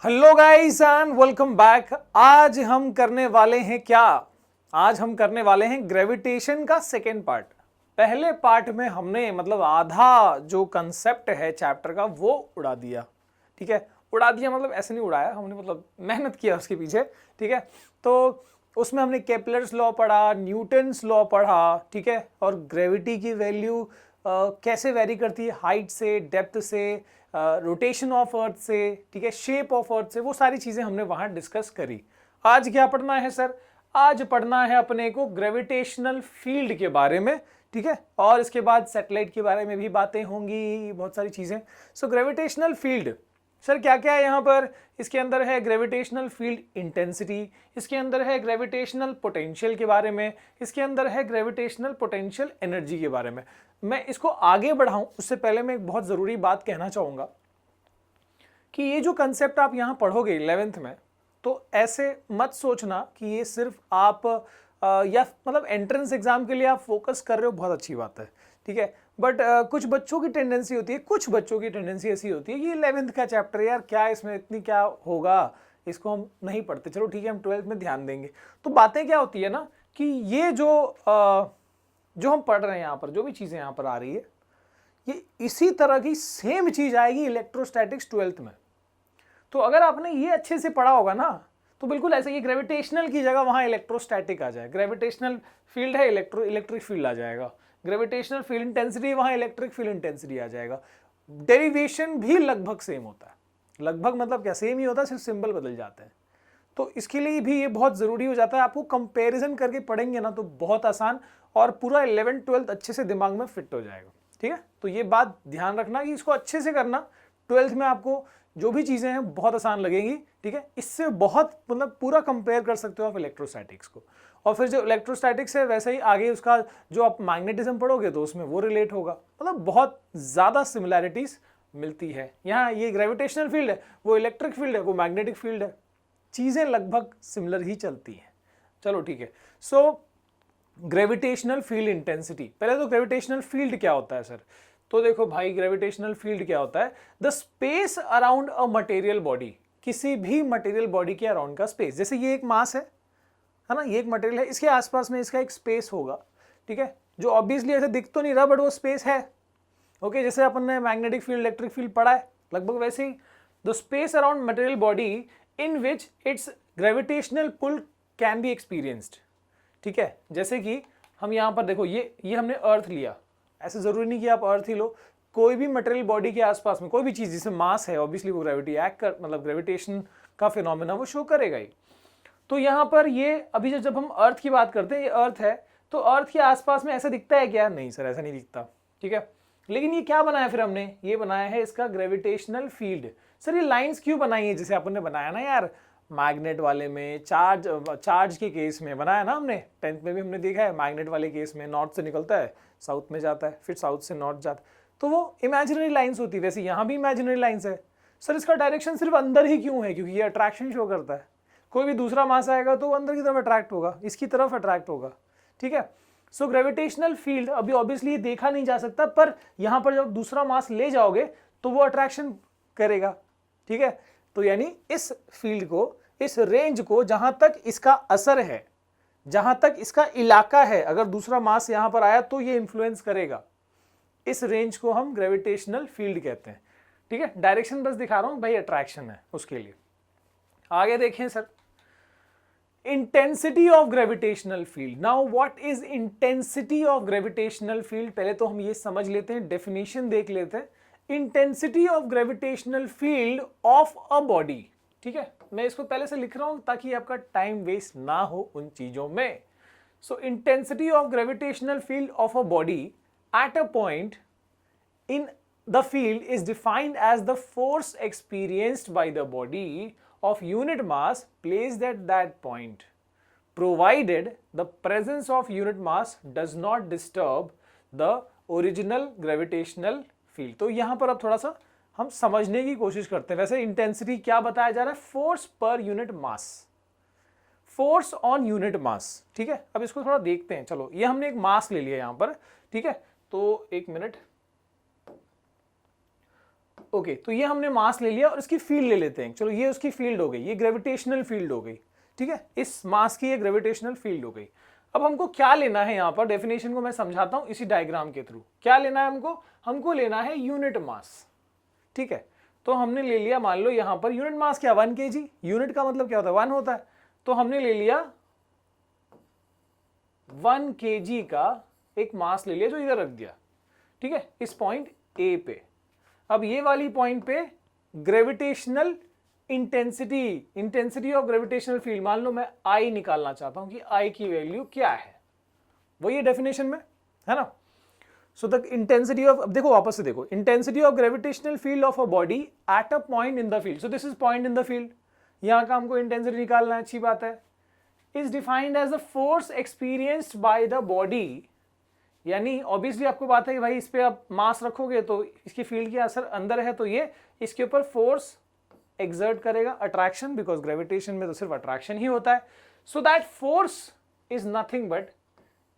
Hello guys and welcome back. आज हम करने वाले हैं क्या? आज हम करने वाले हैं ग्रेविटेशन का सेकेंड पार्ट। पहले पार्ट में हमने मतलब आधा जो कंसेप्ट है चैप्टर का वो उड़ा दिया। ठीक है, उड़ा दिया मतलब ऐसे नहीं उड़ाया हमने, मतलब मेहनत किया उसके पीछे। ठीक है, तो उसमें हमने केपलर्स लॉ पढ़ा, न्यूटन्स लॉ पढ़ा। ठीक है, और ग्रेविटी की वैल्यू कैसे वेरी करती है हाइट से, डेप्थ से, रोटेशन ऑफ अर्थ से, ठीक है, शेप ऑफ अर्थ से, वो सारी चीजें हमने वहां डिस्कस करी। आज क्या पढ़ना है सर? आज पढ़ना है अपने को ग्रेविटेशनल फील्ड के बारे में। ठीक है, और इसके बाद सैटेलाइट के बारे में भी बातें होंगी, बहुत सारी चीजें। सो ग्रेविटेशनल फील्ड सर क्या क्या है यहाँ पर? इसके अंदर है ग्रेविटेशनल फील्ड इंटेंसिटी, इसके अंदर है ग्रेविटेशनल पोटेंशियल के बारे में, इसके अंदर है ग्रेविटेशनल पोटेंशियल एनर्जी के बारे में। मैं इसको आगे बढ़ाऊं उससे पहले मैं एक बहुत जरूरी बात कहना चाहूंगा कि ये जो कंसेप्ट आप यहाँ पढ़ोगे 11th में, तो ऐसे मत सोचना कि ये सिर्फ आप या मतलब एंट्रेंस एग्जाम के लिए आप फोकस कर रहे हो, बहुत अच्छी बात है। ठीक है, बट कुछ बच्चों की टेंडेंसी होती है, कुछ बच्चों की टेंडेंसी ऐसी होती है कि 11th का चैप्टर यार क्या इसमें इतनी क्या होगा, इसको हम नहीं पढ़ते, चलो ठीक है हम 12th में ध्यान देंगे। तो बातें क्या होती है ना कि ये जो हम पढ़ रहे हैं यहाँ पर, जो भी चीजें यहाँ पर आ रही है, ये इसी तरह की सेम चीज आएगी इलेक्ट्रोस्टैटिक्स 12th में। तो अगर आपने ये अच्छे से पढ़ा होगा ना, तो बिल्कुल ऐसे ही ग्रेविटेशनल की जगह वहां इलेक्ट्रोस्टैटिक आ जाए। ग्रेविटेशनल फील्ड है, इलेक्ट्रिक फील्ड आ जाएगा। ग्रेविटेशनल फील्ड इंटेंसिटी, वहां इलेक्ट्रिक फील्ड इंटेंसिटी आ जाएगा। डेरिवेशन भी लगभग सेम होता है, लगभग मतलब क्या सेम ही होता है, सिर्फ सिंबल बदल जाते हैं। तो इसके लिए भी ये बहुत जरूरी हो जाता है, आपको कंपैरिजन करके पढ़ेंगे ना तो बहुत आसान, और पूरा 11th 12th अच्छे से दिमाग में फिट हो जाएगा। ठीक है, तो ये बात ध्यान रखना कि इसको अच्छे से करना। 12th में आपको जो भी चीजें हैं बहुत आसान लगेंगी। ठीक है, इससे बहुत मतलब पूरा कंपेयर कर सकते हो आप इलेक्ट्रोस्टैटिक्स को, और फिर जो इलेक्ट्रोस्टैटिक्स है वैसे ही आगे उसका जो आप मैग्नेटिज्म पढ़ोगे तो उसमें वो रिलेट होगा, मतलब बहुत ज्यादा सिमिलैरिटीज मिलती है। यहाँ ये ग्रेविटेशनल फील्ड है, वो इलेक्ट्रिक फील्ड है, वो मैग्नेटिक फील्ड है, चीजें लगभग सिमिलर ही चलती हैं। चलो ठीक है, सो ग्रेविटेशनल फील्ड इंटेंसिटी। पहले तो ग्रेविटेशनल फील्ड क्या होता है सर? तो देखो भाई, ग्रेविटेशनल फील्ड क्या होता है? The space around a material body, किसी भी मटेरियल बॉडी के अराउंड का स्पेस। जैसे ये एक मास है ना, ये एक मटेरियल है, इसके आसपास में इसका एक स्पेस होगा। ठीक है, जो ऑब्वियसली ऐसे दिख तो नहीं रहा बट वो स्पेस है। ओके, जैसे अपन ने मैग्नेटिक फील्ड, इलेक्ट्रिक फील्ड पढ़ा है, लगभग वैसे ही the space around material body in which its gravitational pull can be experienced. ठीक है, जैसे कि हम यहाँ पर देखो, ये हमने अर्थ लिया, ऐसे जरूरी नहीं कि आप अर्थ ही लो, कोई भी मटेरियल बॉडी के आसपास में कोई भी चीज जिसमें मास है, ऑब्वियसली वो ग्रेविटी एक्ट कर मतलब ग्रेविटेशन का फिनोमेना वो शो करेगा ही। तो यहाँ पर ये अभी जब हम अर्थ की बात करते हैं, ये अर्थ है, तो अर्थ के आसपास में ऐसा दिखता है क्या? नहीं सर, ऐसा नहीं दिखता। ठीक है, लेकिन ये क्या बनाया फिर हमने? ये बनाया है इसका ग्रेविटेशनल फील्ड। सर ये लाइंस क्यों बनाई है? जैसे अपन ने बनाया ना यार मैग्नेट वाले में, चार्ज के केस में बनाया ना हमने, 10th में भी हमने देखा है, मैग्नेट वाले केस में नॉर्थ से निकलता है साउथ में जाता है, फिर साउथ से नॉर्थ जाता है, तो वो इमेजिनरी लाइंस होती है। वैसे यहाँ भी इमेजिनरी लाइंस है। सर इसका डायरेक्शन सिर्फ अंदर ही क्यों है? क्योंकि ये अट्रैक्शन शो करता है, कोई भी दूसरा मास आएगा तो वो अंदर की तरफ अट्रैक्ट होगा, इसकी तरफ अट्रैक्ट होगा। ठीक है, सो ग्रेविटेशनल फील्ड अभी ऑब्वियसली ये देखा नहीं जा सकता, पर यहां पर जब दूसरा मास ले जाओगे तो वो अट्रैक्शन करेगा। ठीक है, तो यानी इस फील्ड को, इस रेंज को, जहां तक इसका असर है, जहां तक इसका इलाका है, अगर दूसरा मास यहां पर आया तो ये इंफ्लुएंस करेगा, इस रेंज को हम ग्रेविटेशनल फील्ड कहते हैं। ठीक है, डायरेक्शन बस दिखा रहा हूं भाई, अट्रैक्शन है उसके लिए। आगे देखें sir, intensity of gravitational field. Now what is intensity of gravitational field? पहले तो हम ये समझ लेते हैं, डेफिनेशन देख लेते हैं। Intensity of gravitational field of a body. ठीक है, मैं इसको पहले से लिख रहा हूं ताकि आपका टाइम वेस्ट ना हो उन चीजों में। सो intensity of gravitational field of a body at a point in the field is defined as the force experienced by the body of unit mass placed at that point, provided the presence of unit mass does not disturb the original gravitational field। तो यहां पर अब थोड़ा सा हम समझने की कोशिश करते हैं। वैसे इंटेंसिटी क्या बताया जा रहा है? Force per unit mass, force on unit mass. ठीक है, अब इसको थोड़ा देखते हैं। चलो ये हमने एक मास ले लिया यहां पर। ठीक है, तो एक मिनट, ओके, तो ये हमने मास ले लिया और इसकी फील्ड ले लेते हैं। चलो ये उसकी फील्ड हो गई, ये ग्रेविटेशनल फील्ड हो गई, ठीक है, इस मास की ये ग्रेविटेशनल फील्ड हो गई। अब हमको क्या लेना है यहाँ पर, डेफिनेशन को मैं समझाता हूँ इसी डायग्राम के थ्रू। क्या लेना है हमको? हमको लेना है यूनिट मास, ठीक है। तो हमने ले लिया, मान लो यहाँ पर यूनिट मास क्या, 1 kg। यूनिट का मतलब क्या होता है, 1 होता है। तो हमने ले लिया 1 kg का एक मास ले लिया जो इधर रख दिया, ठीक है, इस पॉइंट ए पे। अब ये वाली पॉइंट पे gravitational intensity of gravitational field, मान लो मैं आई निकालना चाहता हूं कि आई की वैल्यू क्या है, वही है डेफिनेशन में, है ना। सो द इंटेंसिटी ऑफ, अब देखो वापस से देखो, intensity of gravitational field of a body at a point in the field. So this is point in the field, यहां का हमको इंटेंसिटी निकालना है, अच्छी बात है। Is defined as the force experienced by the body, यानी ऑब्वियसली आपको बात है कि भाई इस पे आप मास रखोगे तो इसकी फील्ड की असर अंदर है, तो ये इसके ऊपर फोर्स एक्सर्ट करेगा, अट्रैक्शन, बिकॉज ग्रेविटेशन में तो सिर्फ अट्रैक्शन ही होता है। So that force is nothing but,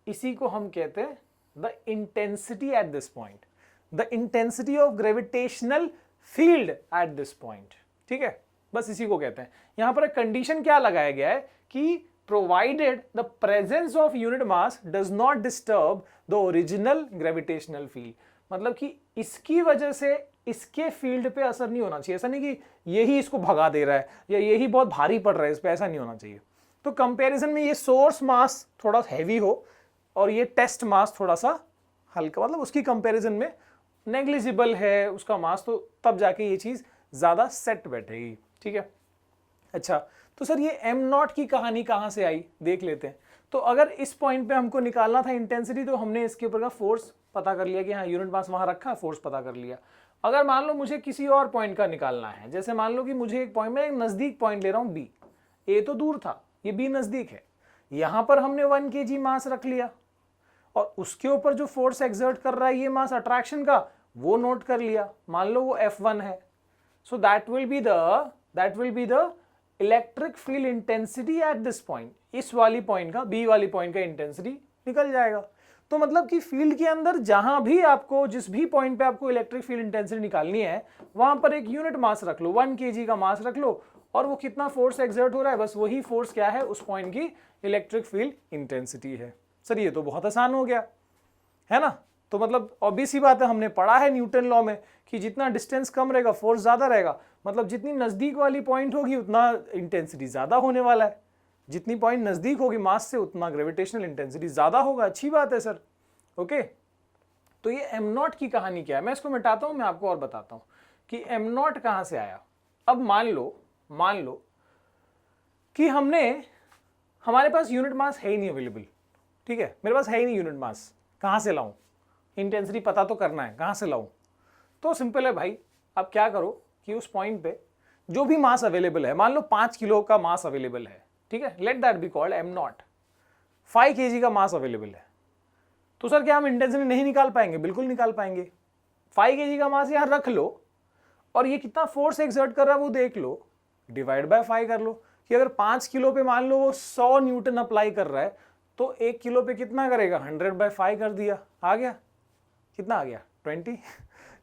इसी को हम कहते हैं the intensity at this point, the intensity of gravitational field at this point, ठीक है, बस इसी को कहते हैं। यहां पर एक कंडीशन क्या लगाया गया है कि provided the presence of unit mass does not disturb the original gravitational field, मतलब कि इसकी वजह से इसके फील्ड पे असर नहीं होना चाहिए। ऐसा नहीं कि यही इसको भगा दे रहा है या यही बहुत भारी पड़ रहा है इस पे, ऐसा नहीं होना चाहिए। तो कंपैरिजन में ये सोर्स मास थोड़ा हैवी हो और ये टेस्ट मास थोड़ा सा हल्का, मतलब उसकी कंपैरिजन में नेग्लिजिबल है उसका मास, तो तब जाके ये चीज ज्यादा सेट बैठेगी, ठीक है। अच्छा, तो सर ये m नॉट की कहानी कहां से आई, देख लेते हैं। तो अगर इस पॉइंट पे हमको निकालना था इंटेंसिटी, तो हमने इसके ऊपर का फोर्स पता कर लिया कि हाँ यूनिट मास वहां रखा, फोर्स पता कर लिया। अगर मान लो मुझे किसी और पॉइंट का निकालना है, जैसे मान लो कि मुझे एक पॉइंट में एक नजदीक पॉइंट ले रहा हूं बी, ए तो दूर था, ये बी नजदीक है, यहां पर हमने 1 kg मास रख लिया और उसके ऊपर जो फोर्स एक्सर्ट कर रहा है ये मास अट्रैक्शन का, वो नोट कर लिया, मान लो वो F1 है। So that will be the electric field intensity at this point, इस वाली पॉइंट का, बी वाली पॉइंट का इंटेंसिटी निकल जाएगा। तो मतलब कि फील्ड के अंदर जहां भी आपको, जिस भी पॉइंट पे आपको इलेक्ट्रिक फील्ड इंटेंसिटी निकालनी है, वहां पर एक यूनिट मास रख लो, 1 kg का मास रख लो, और वो कितना फोर्स एक्सर्ट हो रहा है, बस वही फोर्स क्या है, उस पॉइंट की इलेक्ट्रिक फील्ड इंटेंसिटी है। सर ये तो बहुत आसान हो गया, है ना। तो मतलब ऑब्वियस ही बात है, हमने पढ़ा है न्यूटन लॉ में कि जितना डिस्टेंस कम रहेगा फोर्स ज्यादा रहेगा, मतलब जितनी नजदीक वाली पॉइंट होगी उतना इंटेंसिटी ज्यादा होने वाला है, जितनी पॉइंट नजदीक होगी मास से उतना ग्रेविटेशनल इंटेंसिटी ज्यादा होगा। अच्छी बात है सर, ओके। तो ये m नॉट की कहानी क्या है, मैं इसको मिटाता हूं, मैं आपको और बताता हूं कि m नॉट कहां से आया। अब मान लो कि हमारे पास यूनिट मास है ही नहीं अवेलेबल, ठीक है, मेरे पास है ही नहीं यूनिट मास, कहां से लाऊं, इंटेंसिटी पता तो करना है, कहां से लाऊं। तो सिंपल है भाई, आप क्या करो कि उस पॉइंट पे जो भी मास अवेलेबल है, मान लो 5 किलो का मास अवेलेबल है, ठीक है, let that be called m not. 5 kg का मास अवेलेबल है, तो सर क्या हम इंटेंसिटी नहीं निकाल पाएंगे? बिल्कुल निकाल पाएंगे। 5 kg का मास यहां रख लो और ये कितना फोर्स एक्सर्ट कर रहा है वो देख लो, डिवाइड बाय 5 कर लो कि अगर 5 किलो पे मान लो वो 100 न्यूटन अप्लाई कर रहा है, तो 1 किलो पे कितना करेगा, 100/5 कर दिया, आ गया, कितना आ गया, 20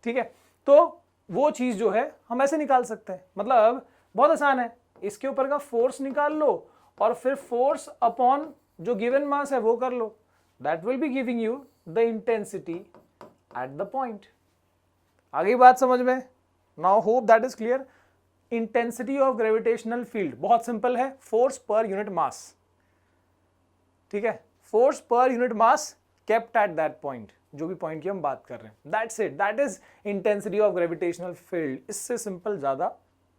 ठीक है। तो वो चीज जो है हम ऐसे निकाल सकते हैं, मतलब बहुत आसान है, इसके ऊपर का फोर्स निकाल लो और फिर फोर्स अपॉन जो गिवन मास है वो कर लो, that will be giving you the intensity at the point. आगे बात समझ में? Now hope that is clear. Intensity of gravitational field बहुत सिंपल है, फोर्स पर यूनिट मास, ठीक है, force per unit mass kept at that point, जो भी पॉइंट की हम बात कर रहे हैं, that's it, that is intensity of gravitational field. इससे सिंपल ज्यादा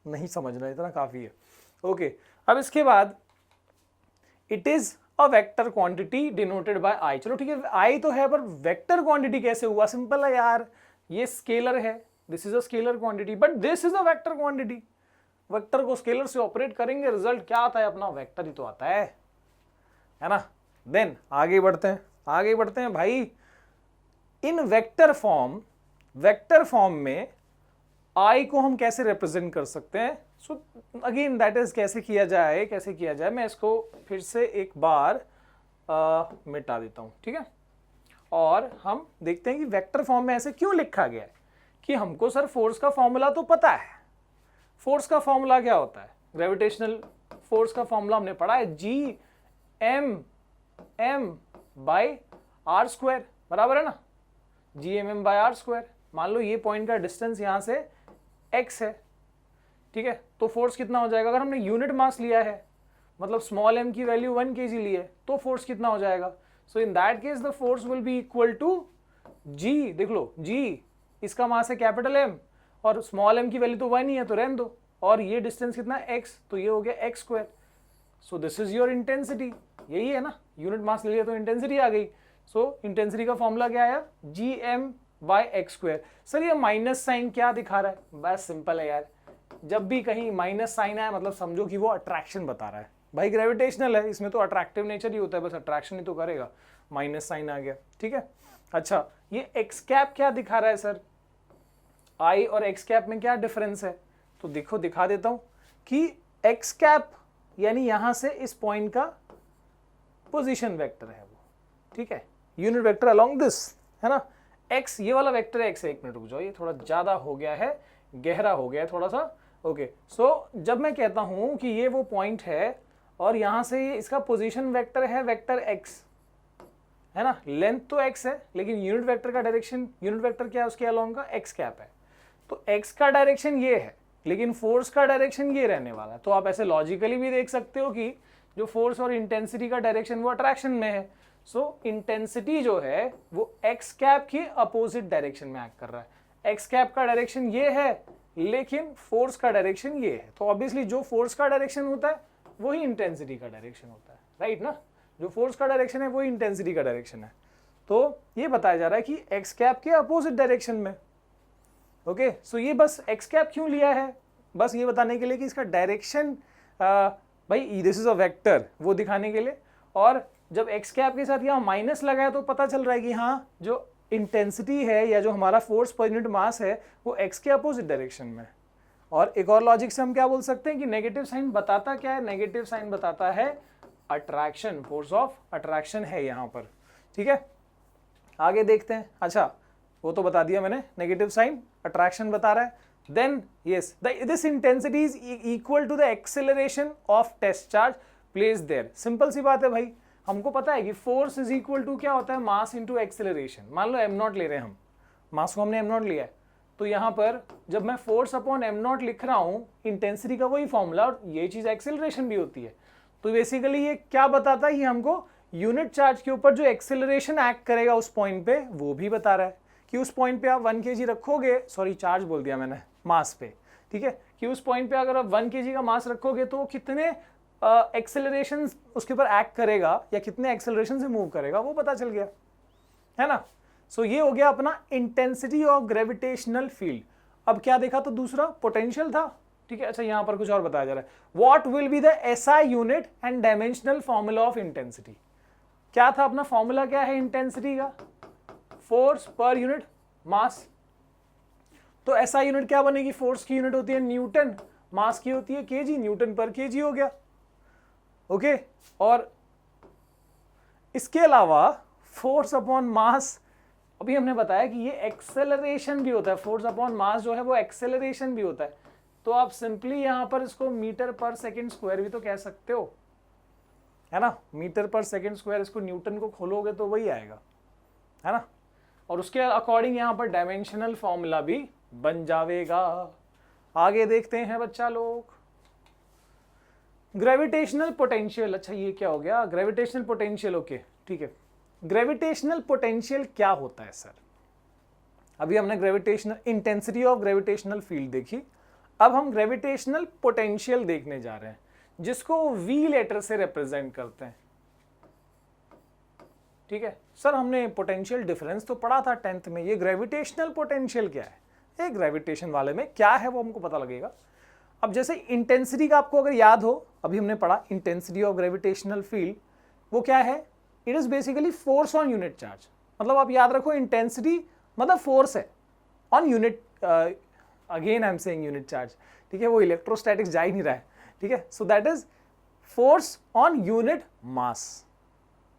नहीं समझना, इतना काफी है, ओके। अब इसके बाद it is a vector quantity denoted by I. चलो ठीक है, आई तो है, पर वेक्टर क्वांटिटी कैसे हुआ? सिंपल है यार, ये स्केलर है, this is a scalar quantity, but this is a vector quantity. Vector को स्केलर से ऑपरेट करेंगे, रिजल्ट क्या आता है अपना, वेक्टर ही तो आता है ना। देन आगे बढ़ते हैं भाई। इन वेक्टर फॉर्म में आई को हम कैसे रिप्रेजेंट कर सकते हैं? सो अगेन दैट इज कैसे किया जाए, मैं इसको फिर से एक बार मिटा देता हूं, ठीक है। और हम देखते हैं कि वेक्टर फॉर्म में ऐसे क्यों लिखा गया है, कि हमको सर फोर्स का फॉर्मूला तो पता है। फोर्स का फॉर्मूला क्या होता है? ग्रेविटेशनल फोर्स का फॉर्मूला हमने पढ़ा है Gm/r², बराबर है ना? Gm/r²। मान लो ये पॉइंट का डिस्टेंस यहां से x है, ठीक है, तो फोर्स कितना हो जाएगा? अगर हमने यूनिट मास लिया है, मतलब स्मॉल m की वैल्यू 1 kg ली है, तो फोर्स कितना हो जाएगा? So in that case the force will be equal to g। देख लो, g इसका मास है कैपिटल M और स्मॉल m की वैल्यू तो 1 ही है, तो रहने दो, और ये डिस्टेंस कितना है? x, तो ये हो गया x²। So this is your intensity, यही है ना, यूनिट मास ले लिया तो इंटेंसिटी आ गई। सो इंटेंसिटी का फॉर्मूला क्या आया? Gm/x²। सर ये माइनस साइन क्या दिखा रहा है? बस सिंपल है यार, जब भी कहीं माइनस साइन आया मतलब समझो कि वो अट्रैक्शन बता रहा है। भाई ग्रेविटेशनल है, इसमें तो अट्रैक्टिव नेचर ही होता है, बस अट्रैक्शन ही तो करेगा। माइनस साइन आ गया, ठीक है। अच्छा, ये एक्स कैप क्या दिखा रहा है सर? आई और एक्स कैप में क्या डिफरेंस है? तो देखो, दिखा देता हूं कि एक्स कैप यानी यहां से इस पॉइंट का पोजीशन वेक्टर है वो, ठीक है, यूनिट वेक्टर अलोंग दिस, है ना। एक्स ये वाला वेक्टर है, एक्स। एक मिनट रुक जाओ, ये थोड़ा ज्यादा हो गया है, गहरा हो गया है थोड़ा सा। ओके, सो जब मैं कहता हूं कि ये वो पॉइंट है और यहां से ये इसका पोजीशन वेक्टर है वेक्टर एक्स, है ना, लेंथ तो एक्स है लेकिन यूनिट वेक्टर का डायरेक्शन, यूनिट वेक्टर क्या है उसके अलोंग का? एक्स कैप है। तो एक्स का डायरेक्शन ये है लेकिन फोर्स का डायरेक्शन ये रहने वाला है। तो आप ऐसे लॉजिकली भी देख सकते हो कि जो फोर्स और इंटेंसिटी का डायरेक्शन वो अट्रैक्शन में है। सो इंटेंसिटी जो है वो एक्स कैप के अपोजिट डायरेक्शन में एक्ट कर रहा है। एक्स कैप का डायरेक्शन ये है लेकिन फोर्स का डायरेक्शन ये है, तो ऑब्वियसली जो फोर्स का डायरेक्शन होता है वही इंटेंसिटी का डायरेक्शन होता है, राइट ना। जो फोर्स का डायरेक्शन है वही इंटेंसिटी का डायरेक्शन है। तो ये बताया जा रहा है कि एक्स कैप के अपोजिट डायरेक्शन में। ओके, सो ये बस एक्स कैप क्यों लिया है? बस ये बताने के लिए कि इसका डायरेक्शन, भाई दिस इज अ वेक्टर, वो दिखाने के लिए। और जब एक्स कैप के साथ यहाँ माइनस लगाया तो पता चल रहा है कि हाँ, जो इंटेंसिटी है या जो हमारा फोर्स पर यूनिट मास है वो एक्स के अपोजिट डायरेक्शन में। और एक और लॉजिक से हम क्या बोल सकते हैं कि नेगेटिव साइन बताता क्या है? नेगेटिव साइन बताता है अट्रैक्शन, फोर्स ऑफ अट्रैक्शन है यहाँ पर, ठीक है। आगे देखते हैं। अच्छा, वो तो बता दिया मैंने, नेगेटिव साइन अट्रैक्शन बता रहा है। Then yes, this intensity is equal to the acceleration of test charge placed there. Simple सी बात है भाई, हमको पता है कि फोर्स इज इक्वल टू क्या होता है? Mass into acceleration. मान लो m0 ले रहे हैं हम, मास को हमने m0 लिया है, तो यहाँ पर जब मैं फोर्स अपॉन m0 लिख रहा हूँ, इंटेंसिटी का वही फॉर्मूला, और ये चीज एक्सेलरेशन भी होती है। तो बेसिकली ये क्या बताता है? ये हमको यूनिट चार्ज के ऊपर जो एक्सेलरेशन एक्ट करेगा उस पॉइंट पे, वो भी बता रहा है कि उस पॉइंट पे आप 1 kg रखोगे, सॉरी चार्ज बोल दिया मैंने, मास पे, ठीक है, कि उस पॉइंट पे अगर आप 1 kg का मास रखोगे तो कितने एक्सेलरेशन उसके ऊपर एक्ट करेगा या कितने एक्सेलरेशन से मूव करेगा वो पता चल गया, है ना। सो ये हो गया अपना इंटेंसिटी ऑफ ग्रेविटेशनल फील्ड। अब क्या देखा? तो दूसरा पोटेंशियल था, ठीक है। अच्छा, यहां पर कुछ और बताया जा रहा है। What will be the SI unit and dimensional formula of intensity? क्या था अपना फॉर्मूला? क्या है इंटेंसिटी का? फोर्स पर यूनिट मास। तो एसआई यूनिट क्या बनेगी? फोर्स की यूनिट होती है न्यूटन, मास की होती है केजी, न्यूटन पर केजी हो गया। ओके, और इसके अलावा फोर्स अपॉन मास, अभी हमने बताया कि ये एक्सेलरेशन भी होता है। फोर्स अपॉन मास जो है वो एक्सेलरेशन भी होता है। तो आप सिंपली यहां पर इसको मीटर पर सेकंड स्क्वायर भी तो कह सकते हो, है ना। मीटर पर सेकंड स्क्वायर, इसको न्यूटन को खोलोगे तो वही आएगा, है ना। और उसके अकॉर्डिंग यहां पर डायमेंशनल फॉर्मूला भी बन जाएगा। आगे देखते हैं बच्चा लोग, ग्रेविटेशनल पोटेंशियल। अच्छा, ये क्या हो गया? ग्रेविटेशनल पोटेंशियल, ओके ठीक है। ग्रेविटेशनल पोटेंशियल क्या होता है सर? अभी हमने gravitational intensity of gravitational field देखी, अब हम ग्रेविटेशनल पोटेंशियल देखने जा रहे हैं, जिसको V लेटर से रिप्रेजेंट करते हैं, ठीक है। सर हमने पोटेंशियल डिफरेंस तो पढ़ा था 10th में, ये ग्रेविटेशनल पोटेंशियल क्या है? ये ग्रेविटेशन वाले में क्या है वो हमको पता लगेगा। अब जैसे इंटेंसिटी का आपको अगर याद हो, अभी हमने पढ़ा इंटेंसिटी ऑफ ग्रेविटेशनल फील्ड, वो क्या है? It is basically force on unit charge. मतलब आप याद रखो, इंटेंसिटी मतलब फोर्स है on unit, again I am saying unit charge, ठीक है, वो इलेक्ट्रोस्टैटिक्स जा ही नहीं रहा है, ठीक है। So that is force on unit mass,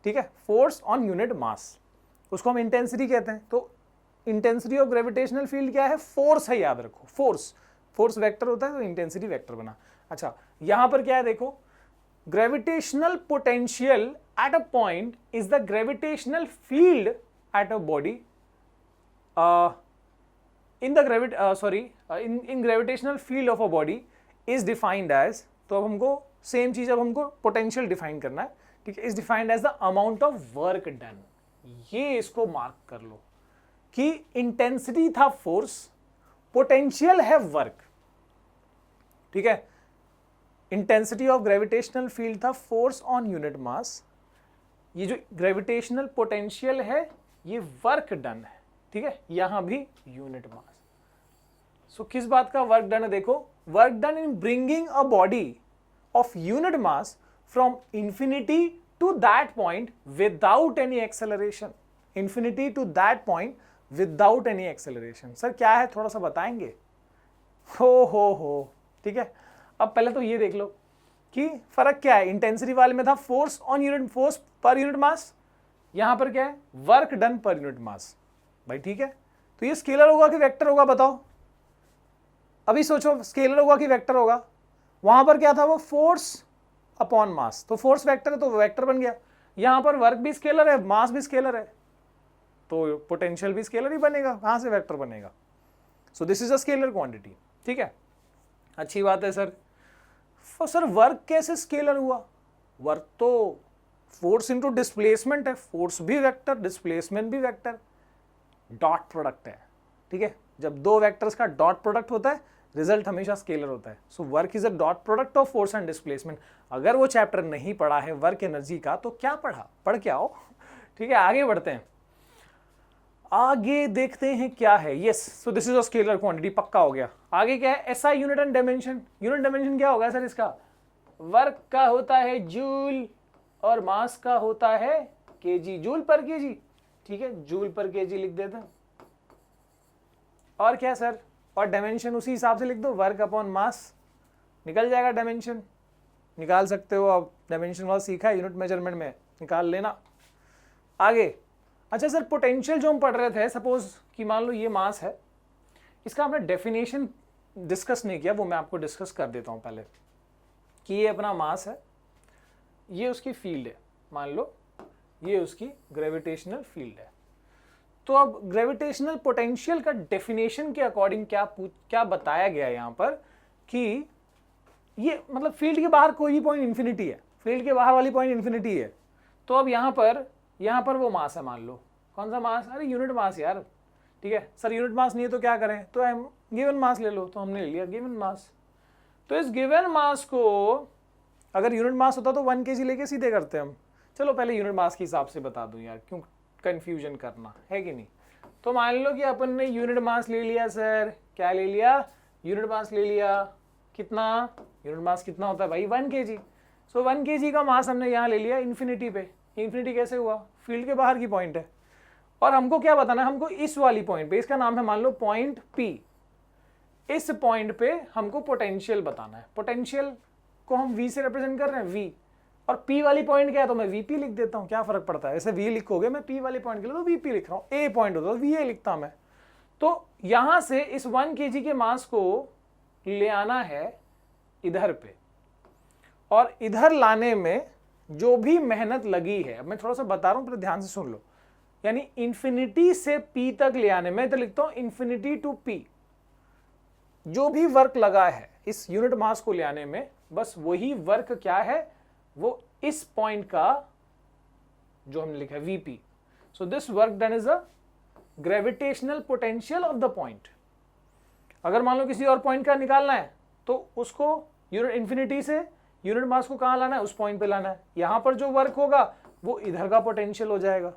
ठीक है, फोर्स ऑन यूनिट मास, उसको हम इंटेंसिटी कहते हैं। तो इंटेंसिटी ऑफ ग्रेविटेशनल फील्ड क्या है, फोर्स है, याद रखो फोर्स, फोर्स वेक्टर होता है तो इंटेंसिटी वेक्टर बना। अच्छा यहां पर क्या है देखो, gravitational potential at a point is the gravitational field at a body in gravitational field of a body is defined as, तो अब हमको सेम चीज, अब हमको पोटेंशियल डिफाइन करना है, ठीक है, is defined as the amount of work done. ये इसको मार्क कर लो कि इंटेंसिटी था फोर्स, पोटेंशियल है वर्क, ठीक है। इंटेंसिटी ऑफ ग्रेविटेशनल फील्ड था फोर्स ऑन यूनिट मास, ये जो ग्रेविटेशनल पोटेंशियल है ये वर्क डन है, ठीक है, यहां भी यूनिट मास। सो किस बात का वर्क डन है, देखो work done in bringing a body of unit mass from infinity to that point without any acceleration, infinity to that point without any acceleration. Sir क्या है थोड़ा सा बताएंगे? हो ठीक है। अब पहले तो ये देख लो कि फर्क क्या है, इंटेंसिटी वाले में था force on unit, force per unit मास, यहां पर क्या है वर्क डन पर यूनिट मास, भाई ठीक है। तो ये स्केलर होगा कि वेक्टर होगा बताओ, अभी सोचो स्केलर होगा कि वेक्टर होगा, वहां पर क्या था वो फोर्स अपॉन मास, तो फोर्स वेक्टर है तो वेक्टर बन गया, यहां पर वर्क भी स्केलर है मास भी स्केलर है तो पोटेंशियल भी स्केलर ही बनेगा, कहां से वेक्टर बनेगा। सो this is a scalar quantity, ठीक है, अच्छी बात है सर। सर वर्क कैसे स्केलर हुआ, वर्क तो फोर्स इंटू डिस्प्लेसमेंट है, फोर्स भी वेक्टर डिस्प्लेसमेंट भी वेक्टर, डॉट प्रोडक्ट है, ठीक है, जब दो वेक्टर्स का डॉट प्रोडक्ट होता है रिजल्ट हमेशा स्केलर होता है। So work is a dot product of force and displacement. अगर वो चैप्टर नहीं पढ़ा है वर्क एनर्जी का तो क्या पढ़ा, पढ़ के आओ, ठीक है। आगे बढ़ते हैं, आगे देखते हैं क्या है। Yes, so this is a scalar quantity, पक्का हो गया। आगे क्या है, SI unit and dimension. Unit dimension क्या होगा सर इसका, वर्क का होता है जूल और मास का होता है केजी, जूल पर केजी, ठीक है, जूल पर केजी लिख देते हैं। और क्या सर, और डायमेंशन उसी हिसाब से लिख दो, वर्क अपॉन मास, निकल जाएगा डायमेंशन, निकाल सकते हो आप, डायमेंशन वाला सीखा है यूनिट मेजरमेंट में, निकाल लेना। आगे अच्छा सर, पोटेंशियल जो हम पढ़ रहे थे, सपोज कि मान लो ये मास है, इसका हमने डेफिनेशन डिस्कस नहीं किया, वो मैं आपको डिस्कस कर देता हूं पहले, कि ये अपना मास है, ये उसकी फील्ड है, मान लो ये उसकी ग्रेविटेशनल फील्ड है। तो अब ग्रेविटेशनल पोटेंशियल का डेफिनेशन के अकॉर्डिंग क्या बताया गया यहां पर कि ये मतलब फील्ड के बाहर कोई भी पॉइंट इन्फिनिटी है, फील्ड के बाहर वाली पॉइंट इन्फिनिटी है। तो अब यहां पर वो मास है, मान लो कौन सा मास, अरे यूनिट मास यार, ठीक है सर, यूनिट मास नहीं है तो क्या करें, तो हम गिवन मास ले लो, तो हमने ले लिया गिवन मास। तो इस गिवन मास को अगर यूनिट मास होता तो 1 kg लेके सीधे करते हम। चलो पहले यूनिट मास के हिसाब से बता दूं यार, क्यों कंफ्यूजन करना है कि नहीं। तो मान लो कि अपन ने यूनिट मास ले लिया सर, क्या ले लिया, यूनिट मास ले लिया, कितना, यूनिट मास कितना होता है भाई 1 kg। सो 1 kg का मास हमने यहाँ ले लिया इन्फिनिटी पे। इन्फिनिटी कैसे हुआ, फील्ड के बाहर की पॉइंट है, और हमको क्या बताना है, हमको इस वाली पॉइंट पे, इसका नाम है मान लो पॉइंट P, इस पॉइंट पे हमको पोटेंशियल बताना है। पोटेंशियल को हम V से रिप्रेजेंट कर रहे हैं, V, और P वाली पॉइंट क्या है तो मैं VP लिख देता हूँ, क्या फर्क पड़ता है, ऐसे V लिखोगे, मैं P वाली पॉइंट के लिए तो VP लिख रहा हूँ, A पॉइंट होता तो VA लिखता मैं। तो यहां से इस 1 kg के मास को ले आना है इधर पे, और इधर लाने में जो भी मेहनत लगी है, अब मैं थोड़ा सा बता रहा हूं पर ध्यान से सुन लो, यानी इंफिनिटी से P तक ले आने में, तो लिखता हूं इंफिनिटी टू P, जो भी वर्क लगा है इस यूनिट मास को ले आने में, बस वही वर्क क्या है, वो इस पॉइंट का जो हमने लिखा है VP। So this work done is a gravitational potential of the point. अगर मान लो किसी और पॉइंट का निकालना है तो उसको यूनिट इंफिनिटी से यूनिट मास को कहां लाना है, उस पॉइंट पे लाना है, यहां पर जो वर्क होगा वो इधर का पोटेंशियल हो जाएगा,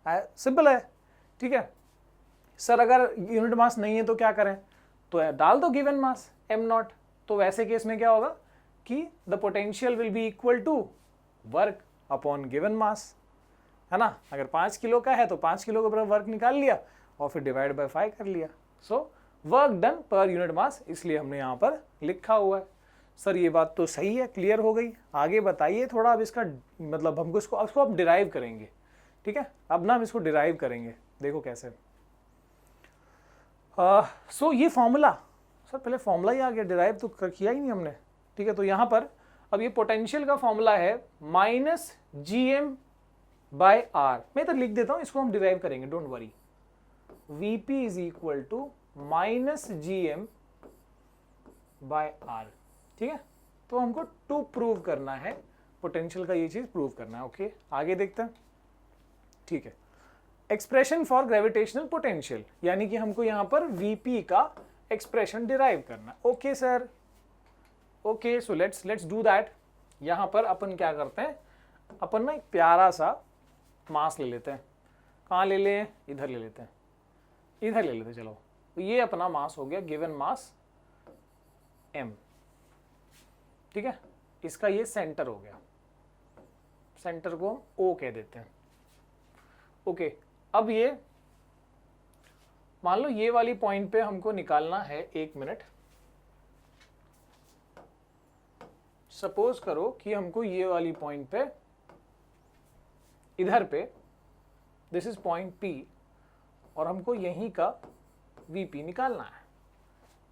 सिंपल है, ठीक है। सर अगर यूनिट मास नहीं है तो क्या करें, तो डाल दो गिवन मास m0। तो वैसे केस में क्या होगा कि the potential will be equal to work upon given mass, है ना। अगर 5 किलो का है तो 5 किलो के ऊपर वर्क निकाल लिया और फिर डिवाइड बाय 5 कर लिया। सो वर्क डन पर यूनिट मास, इसलिए हमने यहाँ पर लिखा हुआ है। सर ये बात तो सही है, क्लियर हो गई। आगे बताइए थोड़ा, अब इसका मतलब हमको इसको अब डिराइव करेंगे, ठीक है। अब ना हम इसको डिराइव करेंगे, देखो कैसे। सो ये फॉर्मूला, सर पहले फॉर्मूला ही आ गया, डिराइव तो किया ही नहीं हमने, ठीक है। तो यहाँ पर अब ये पोटेंशियल का फॉर्मूला है -gm/r, मैं इधर लिख देता हूँ, इसको हम डिराइव करेंगे, don't worry. Vp is equal to -gm/r, ठीक है। तो हमको टू प्रूव करना है, पोटेंशियल का ये चीज प्रूव करना है। ओके आगे देखते हैं, ठीक है। एक्सप्रेशन फॉर ग्रेविटेशनल पोटेंशियल, यानी कि हमको यहां पर Vp का एक्सप्रेशन डिराइव करना। Okay sir, okay so let's do that. यहां पर अपन क्या करते हैं, अपन ना एक प्यारा सा मास ले लेते हैं। कहाँ ले लें, इधर ले लेते हैं, इधर ले लेते हैं। चलो तो ये अपना मास हो गया, गिवन मास m, ठीक है। इसका ये सेंटर हो गया, सेंटर को हम O कह देते हैं। ओके अब ये मान लो ये वाली पॉइंट पे हमको निकालना है 1 मिनट। सपोज करो कि हमको ये वाली पॉइंट पे, इधर पे, दिस इज पॉइंट P, और हमको यहीं का Vp निकालना है।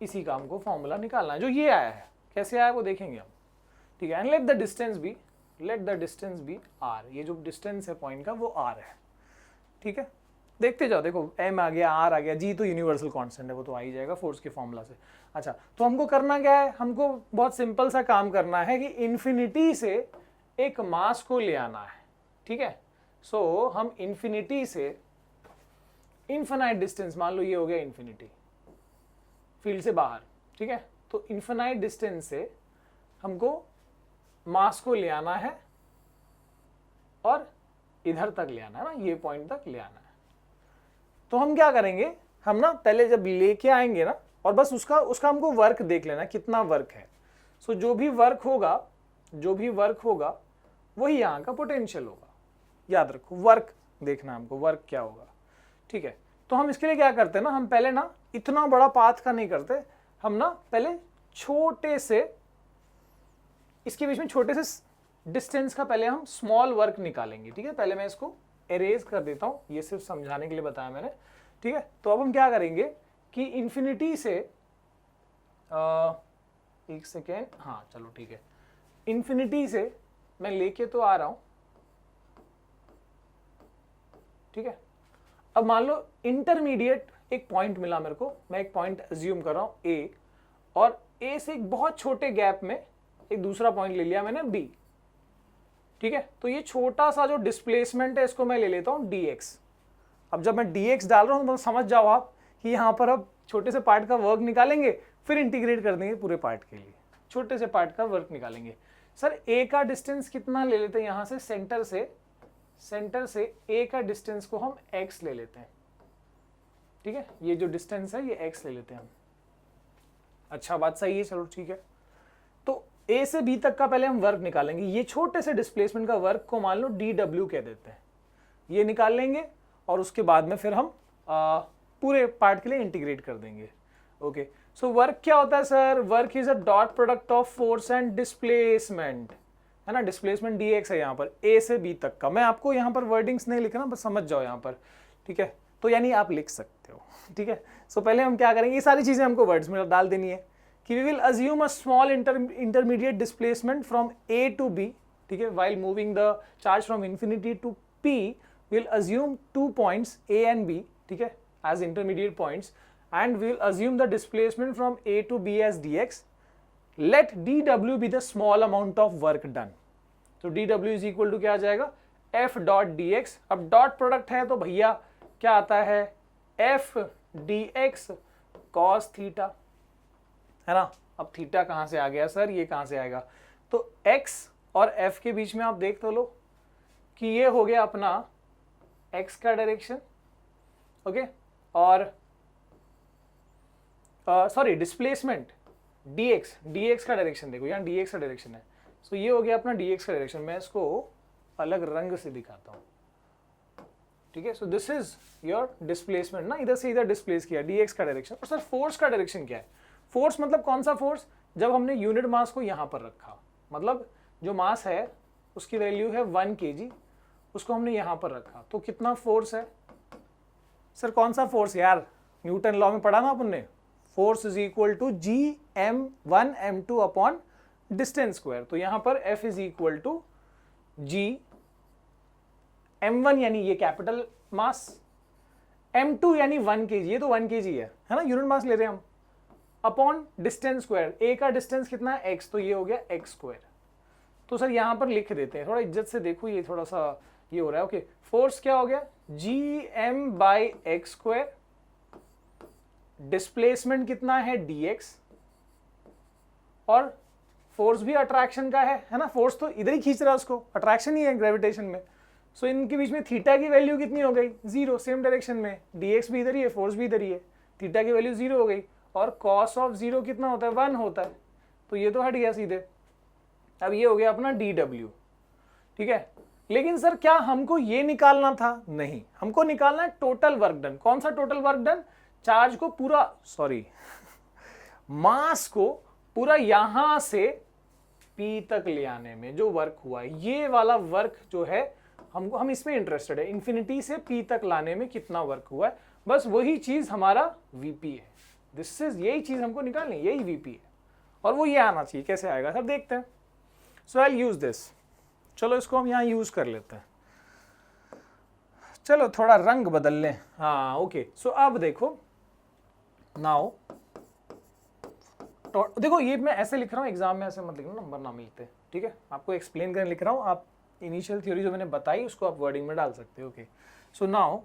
इसी का हमको फॉर्मूला निकालना है, जो ये आया है। कैसे आया वो देखेंगे हम, ठीक है। And let the distance be r, ये जो डिस्टेंस है पॉइंट का वो r है, ठीक है। देखते जाओ, देखो m आ गया, r आ गया, g तो यूनिवर्सल कांस्टेंट है, वो तो आ ही जाएगा फोर्स के फॉर्मूला से। अच्छा तो हमको करना क्या है, हमको बहुत सिंपल सा काम करना है कि इन्फिनिटी से एक मास को ले आना है, ठीक है। सो हम इन्फिनिटी से इनफिनाइट डिस्टेंस, मान लो ये हो गया इन्फिनिटी, फील्ड से बाहर, ठीक है। तो इनफिनाइट डिस्टेंस से हमको मास को ले आना है और इधर तक ले आना है ना, ये पॉइंट तक ले आना है। तो हम क्या करेंगे, हम ना पहले जब लेके आएंगे ना, और बस उसका हमको वर्क देख लेना, कितना वर्क है। सो जो भी वर्क होगा वही यहाँ का पोटेंशियल होगा। याद रखो, वर्क देखना हमको, वर्क क्या होगा, ठीक है। तो हम इसके लिए क्या करते हैं ना, हम पहले ना इतना बड़ा पाथ का नहीं करते, हम ना पहले छोटे से, इसके बीच में छोटे से डिस्टेंस का पहले हम स्मॉल वर्क निकालेंगे, ठीक है। पहले मैं इसको एरेज कर देता हूँ, ये सिर्फ समझाने के लिए बताया मैंने, ठीक है। तो अब हम क्या करेंगे कि इन्फिनिटी से एक सेकेंड, हाँ चलो ठीक है, इन्फिनिटी से मैं लेके तो आ रहा हूं, ठीक है। अब मान लो इंटरमीडिएट एक पॉइंट मिला मेरे को, मैं एक पॉइंट अज्यूम कर रहा हूं A, और A से एक बहुत छोटे गैप में एक दूसरा पॉइंट ले लिया मैंने B, ठीक है। तो ये छोटा सा जो डिस्प्लेसमेंट है इसको मैं ले लेता हूं dx। अब जब मैं dx डाल रहा हूं तो समझ जाओ आप कि यहां पर अब छोटे से पार्ट का वर्क निकालेंगे, फिर इंटीग्रेट कर देंगे पूरे पार्ट के लिए, छोटे से पार्ट का वर्क निकालेंगे। सर A का डिस्टेंस कितना ले लेते हैं, यहां से सेंटर से A का डिस्टेंस को हम x ले लेते हैं, ठीक है। ये जो डिस्टेंस है ये x ले लेते हैं हम। अच्छा बात सही है, चलो ठीक है। तो A से B तक का पहले हम वर्क निकालेंगे, ये छोटे से डिस्प्लेसमेंट का वर्क को मान लो dw कह देते हैं, ये निकाल लेंगे, और उसके बाद में फिर हम पूरे पार्ट के लिए इंटीग्रेट कर देंगे। ओके सो वर्क क्या होता है sir, work is a dot product of force and displacement, है ना। डिस्प्लेसमेंट dx है यहाँ पर A से B तक का। मैं आपको यहाँ पर वर्डिंग्स नहीं लिखना, बस समझ जाओ यहाँ पर, ठीक है। तो यानी आप लिख सकते हो, ठीक है। सो पहले हम क्या करेंगे, ये सारी चीजें हमको वर्ड्स में डाल देनी है कि we will assume a small intermediate displacement from A to B, ठीक है। While moving the charge from infinity to P, we'll assume 2 points A and B, ठीक है, as intermediate points, and we'll assume the displacement from A to B as dx. Let dw be the small amount of work done. तो dw is equal to क्या आ जाएगा, f dot dx। अब dot product है तो भैया क्या आता है, f dx cos थीटा, है ना। अब थीटा कहाँ से आ गया सर, ये कहाँ से आएगा, तो x और f के बीच में आप देख तो लो कि ये हो गया अपना x का डायरेक्शन, ओके, और सॉरी डिस्प्लेसमेंट dx का डायरेक्शन, देखो यहाँ dx का डायरेक्शन है। सो ये हो गया अपना dx का डायरेक्शन। मैं इसको अलग रंग से दिखाता हूँ, ठीक है। So this is your displacement ना, इधर से इधर डिस्प्लेस किया, dx का डायरेक्शन। और सर फोर्स का डायरेक्शन क्या है, फोर्स मतलब कौन सा फोर्स, जब हमने यूनिट मास को यहाँ पर रखा, मतलब जो मास है उसकी वैल्यू है 1 kg, उसको हमने यहाँ पर रखा, तो कितना फोर्स है सर, कौन सा फोर्स यार, न्यूटन लॉ में पढ़ा ना अपन ने, force is equal to Gm1 m2 upon distance square. तो यहां पर F is equal to Gm1 यानी ये कैपिटल मास, m2 यानी 1 kg, ये तो 1 kg है ना, यूनिट मास ले रहे हैं हम, अपॉन डिस्टेंस स्क्वायर। ए का डिस्टेंस कितना है x, तो ये हो गया x स्क्वायर। तो सर यहां पर लिख देते हैं, थोड़ा इज्जत से देखो, ये थोड़ा सा ये हो रहा है। ओके, फोर्स क्या हो गया Gm/x स्क्वायर, डिस्प्लेसमेंट कितना है dx, और फोर्स भी अट्रैक्शन का है ना, फोर्स तो इधर ही खींच रहा है उसको, अट्रैक्शन ही है ग्रेविटेशन में। सो इनके बीच में थीटा की वैल्यू कितनी हो गई, 0, सेम डायरेक्शन में, dx भी इधर ही है, फोर्स भी इधर ही है, थीटा की वैल्यू 0 हो गई, और cos ऑफ 0 कितना होता है, 1 होता है, तो ये तो हट गया सीधे। अब ये हो गया अपना dw, ठीक है। लेकिन सर क्या हमको ये निकालना था, नहीं, हमको निकालना है टोटल वर्क डन। कौन सा टोटल वर्क डन, चार्ज को पूरा, सॉरी मास को पूरा यहां से P तक ले आने में जो वर्क हुआ है, ये वाला वर्क जो है हमको, हम इसमें इंटरेस्टेड है, इंफिनिटी से P तक लाने में कितना वर्क हुआ है, बस वही चीज हमारा Vp है। दिस इज, यही चीज हमको निकालनी, यही Vp है, और वो ये आना चाहिए। कैसे आएगा सर, देखते हैं। सो आई यूज दिस, चलो इसको हम यहाँ यूज कर लेते हैं, चलो थोड़ा रंग बदल लें। हाँ ओके, सो अब देखो नाउ, देखो ये मैं ऐसे लिख रहा हूँ, एग्जाम में ऐसे मत लिखना, नंबर ना मिलते, ठीक है। आपको एक्सप्लेन करने लिख रहा हूँ, आप इनिशियल थ्योरी जो मैंने बताई उसको आप वर्डिंग में डाल सकते हो। Okay, so now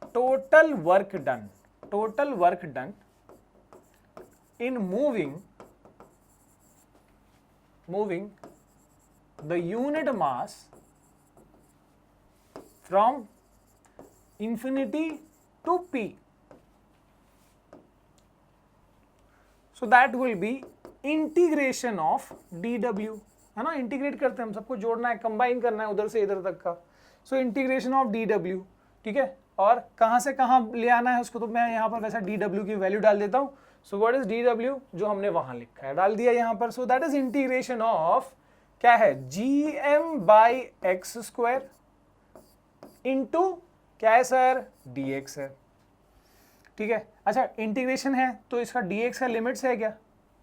total work done in moving the unit mass from infinity to P, so that will be integration of dw, है ना, इंटीग्रेट करते हैं हम, सबको जोड़ना है, कंबाइन करना है उधर से इधर तक का। सो इंटीग्रेशन ऑफ dw, ठीक है, और कहां से कहां ले आना है उसको, तो मैं यहाँ पर वैसा dw की वैल्यू डाल देता हूँ। सो व्हाट इज dw, जो हमने वहां लिखा है डाल दिया यहाँ पर। सो दैट इज इंटीग्रेशन ऑफ, क्या है, Gm/x स्क्वायर इंटू क्या है सर, dx है, ठीक है। अच्छा इंटीग्रेशन है तो इसका dx का लिमिट्स है क्या,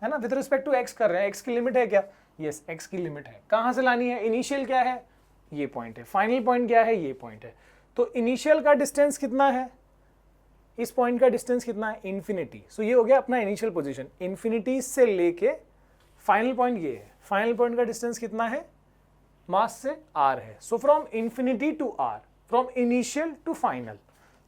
है ना, विद रिस्पेक्ट टू x कर रहे हैं, x की लिमिट है क्या, यस x की लिमिट है। कहां से लानी है, इनिशियल क्या है, ये पॉइंट है, फाइनल पॉइंट क्या है, ये पॉइंट है। तो इनिशियल का डिस्टेंस कितना है, इस पॉइंट का डिस्टेंस कितना है, इन्फिनिटी। सो ये हो गया अपना इनिशियल पोजीशन, इन्फिनिटी से लेके फाइनल पॉइंट ये है, फाइनल पॉइंट का डिस्टेंस कितना है, मास से r है। So from infinity to r, from initial to final,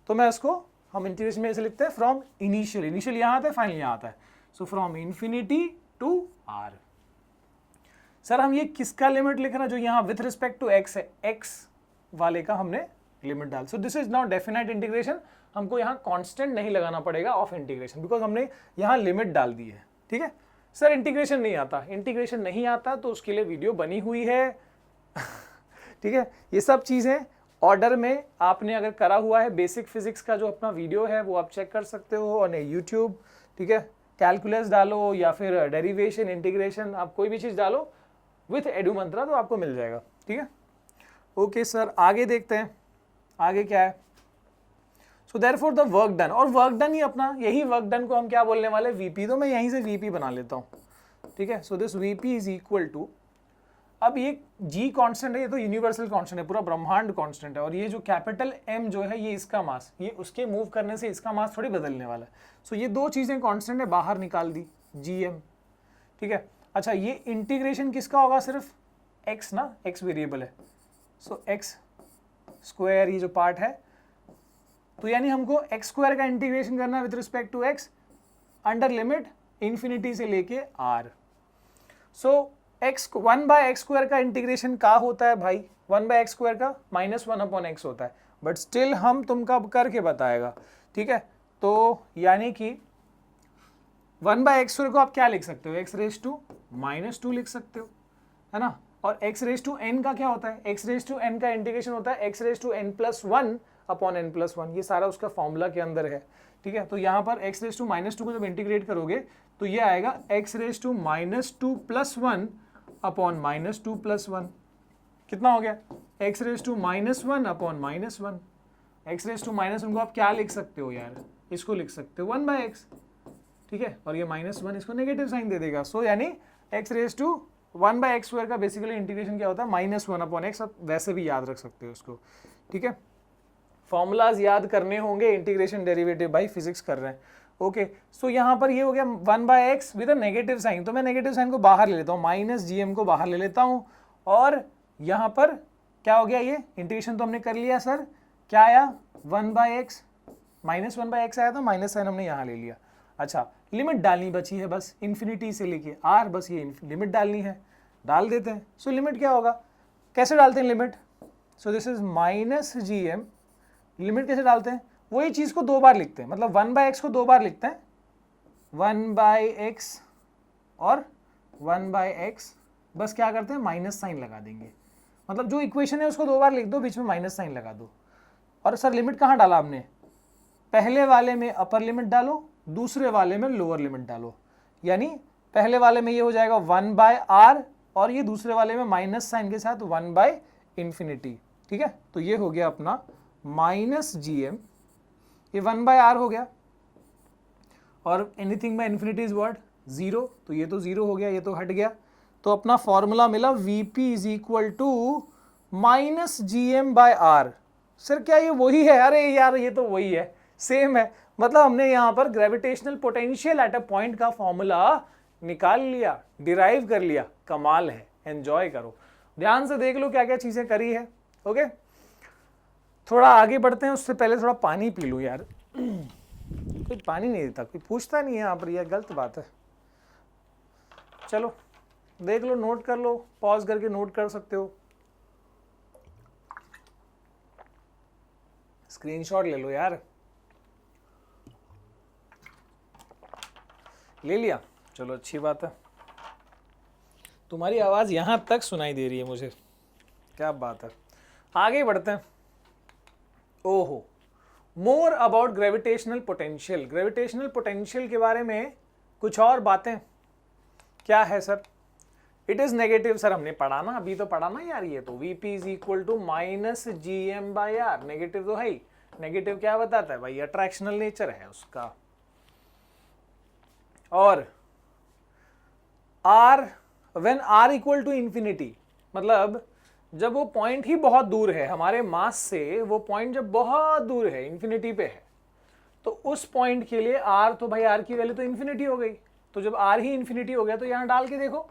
तो मैं इसको, हम इंटीग्रेशन में ऐसे लिखते हैं, फ्रॉम इनिशियल, इनिशियल यहाँ आता है, फाइनल यहाँ आता है। So from infinity to r। Sir हम ये किसका लिमिट लिख रहे हैं, जो यहाँ विथ रिस्पेक्ट टू x है, x वाले का हमने लिमिट डाल। So this is not definite integration, हमको यहाँ कांस्टेंट नहीं लगाना पड़ेगा ऑफ इंटीग्रेशन, बिकॉज हमने यहाँ लिमिट डाल दी है, ठीक है। सर इंटीग्रेशन नहीं आता, इंटीग्रेशन नहीं आता तो उसके लिए वीडियो बनी हुई है ठीक है। ये सब चीज़ें ऑर्डर में आपने अगर करा हुआ है, बेसिक फिजिक्स का जो अपना वीडियो है वो आप चेक कर सकते हो ऑन यूट्यूब, ठीक है। कैलकुलस डालो या फिर डेरिवेशन, इंटीग्रेशन, आप कोई भी चीज़ डालो विथ एडू मंत्रा तो आपको मिल जाएगा, ठीक है। ओके सर आगे देखते हैं, आगे क्या है। So therefore the work done, और वर्क डन ही अपना, यही वर्क डन को हम क्या बोलने वाले, वीपी। तो मैं यहीं से वीपी बना लेता हूँ, ठीक है। So this VP is equal to, अब ये जी कांस्टेंट है, ये तो यूनिवर्सल कांस्टेंट है, पूरा ब्रह्मांड कांस्टेंट है, और ये जो कैपिटल एम जो है ये इसका मास, ये उसके मूव करने से इसका मास थोड़ी बदलने वाला है। सो ये दो चीज़ें कांस्टेंट है, बाहर निकाल दी जी एम, ठीक है। अच्छा ये इंटीग्रेशन किसका होगा, सिर्फ एक्स ना, एक्स वेरिएबल है। सो एक्स स्क्वायर ये जो पार्ट है, तो यानी हमको एक्स स्क्वायर का इंटीग्रेशन करना है with respect to X under limit infinity से लेके R. So X 1/x square का इंटीग्रेशन का होता है भाई, 1/x स्क्वायर का -1/x होता है, बट स्टिल हम तुमका करके बताएगा, ठीक है। तो यानी कि 1/x स्क्वायर को आप क्या लिख सकते हो, x⁻² लिख सकते हो, है ना। और x⁻n का क्या होता है, x⁻n का इंटीग्रेशन होता है x⁻n+1/n+1, ये सारा उसका फॉर्मूला के अंदर है, ठीक है। तो यहाँ पर x⁻² को जब इंटीग्रेट करोगे तो ये आएगा x⁻²+1/-2+1, कितना हो गया, x⁻⁻1/-1, x रेज टू -1 को आप क्या लिख सकते हो यार, इसको लिख सकते हो 1/x, ठीक है, और ये -1 इसको नेगेटिव साइन दे देगा। सो यानी x रेज टू 1/x² का बेसिकली इंटीग्रेशन क्या होता है, -1/x। आप वैसे भी याद रख सकते हो उसको, ठीक है। फॉर्मूलाज याद करने होंगे, इंटीग्रेशन डेरिवेटिव भाई फिजिक्स कर रहे हैं, ओके। सो यहाँ पर ये हो गया 1/x with a negative sign, तो मैं नेगेटिव साइन को बाहर ले लेता हूँ, -gm को बाहर ले लेता हूँ, और यहाँ पर क्या हो गया, ये इंटीग्रेशन तो हमने कर लिया सर, क्या आया 1/x, -1/x आया था, माइनस साइन हमने यहाँ ले लिया। अच्छा, लिमिट डालनी बची है बस, इन्फिनिटी से लेके r, बस ये लिमिट डालनी है, डाल देते हैं। सो लिमिट क्या होगा, कैसे डालते हैं limit, so this is -gm, limit कैसे डालते हैं, वही चीज़ को दो बार लिखते हैं, मतलब 1/x को दो बार लिखते हैं, 1/x और 1/x, बस क्या करते हैं माइनस साइन लगा देंगे, मतलब जो इक्वेशन है उसको दो बार लिख दो, बीच में माइनस साइन लगा दो। और सर लिमिट कहाँ डाला आपने, पहले वाले में अपर लिमिट डालो, दूसरे वाले में लोअर लिमिट डालो, यानी पहले वाले में ये हो जाएगा 1/r, और ये दूसरे वाले में माइनस साइन के साथ 1/∞, ठीक है। तो ये हो गया अपना -gm, ये 1/r हो गया, और anything by infinity is what, 0, तो ये तो 0 हो गया, ये तो हट गया। तो अपना फॉर्मूला मिला Vp is equal to -gm/r। Sir क्या ये वही है, अरे यार ये तो वही है, सेम है, मतलब हमने यहाँ पर gravitational potential at a point का फॉर्मूला निकाल लिया, डिराइव कर लिया, कमाल है, एंजॉय करो, ध्यान से देख लो क्या क्या चीजें करी है, ओके। थोड़ा आगे बढ़ते हैं, उससे पहले थोड़ा पानी पी लूँ यार, कोई पानी नहीं देता, कोई पूछता नहीं है यहाँ पर, यह गलत बात है। चलो देख लो, नोट कर लो, पॉज करके नोट कर सकते हो, स्क्रीनशॉट ले लो यार, ले लिया, चलो अच्छी बात है। तुम्हारी आवाज़ यहाँ तक सुनाई दे रही है मुझे, क्या बात है। आगे बढ़ते हैं। ओहो, more about gravitational potential, gravitational potential के बारे में कुछ और बातें, क्या है sir, it is negative, sir हमने पढ़ा ना, अभी तो पढ़ा ना यार, ये तो Vp is equal to -gm/r, negative तो है ही, नेगेटिव क्या बताता है भाई, अट्रैक्शनल नेचर है उसका। और r when r equal to infinity, मतलब जब वो पॉइंट ही बहुत दूर है हमारे मास से, वो पॉइंट जब बहुत दूर है, इंफिनिटी पे है, तो उस पॉइंट के लिए r, तो भाई r की वैल्यू तो इंफिनिटी हो गई, तो जब r ही इंफिनिटी हो गया तो यहाँ डाल के देखो,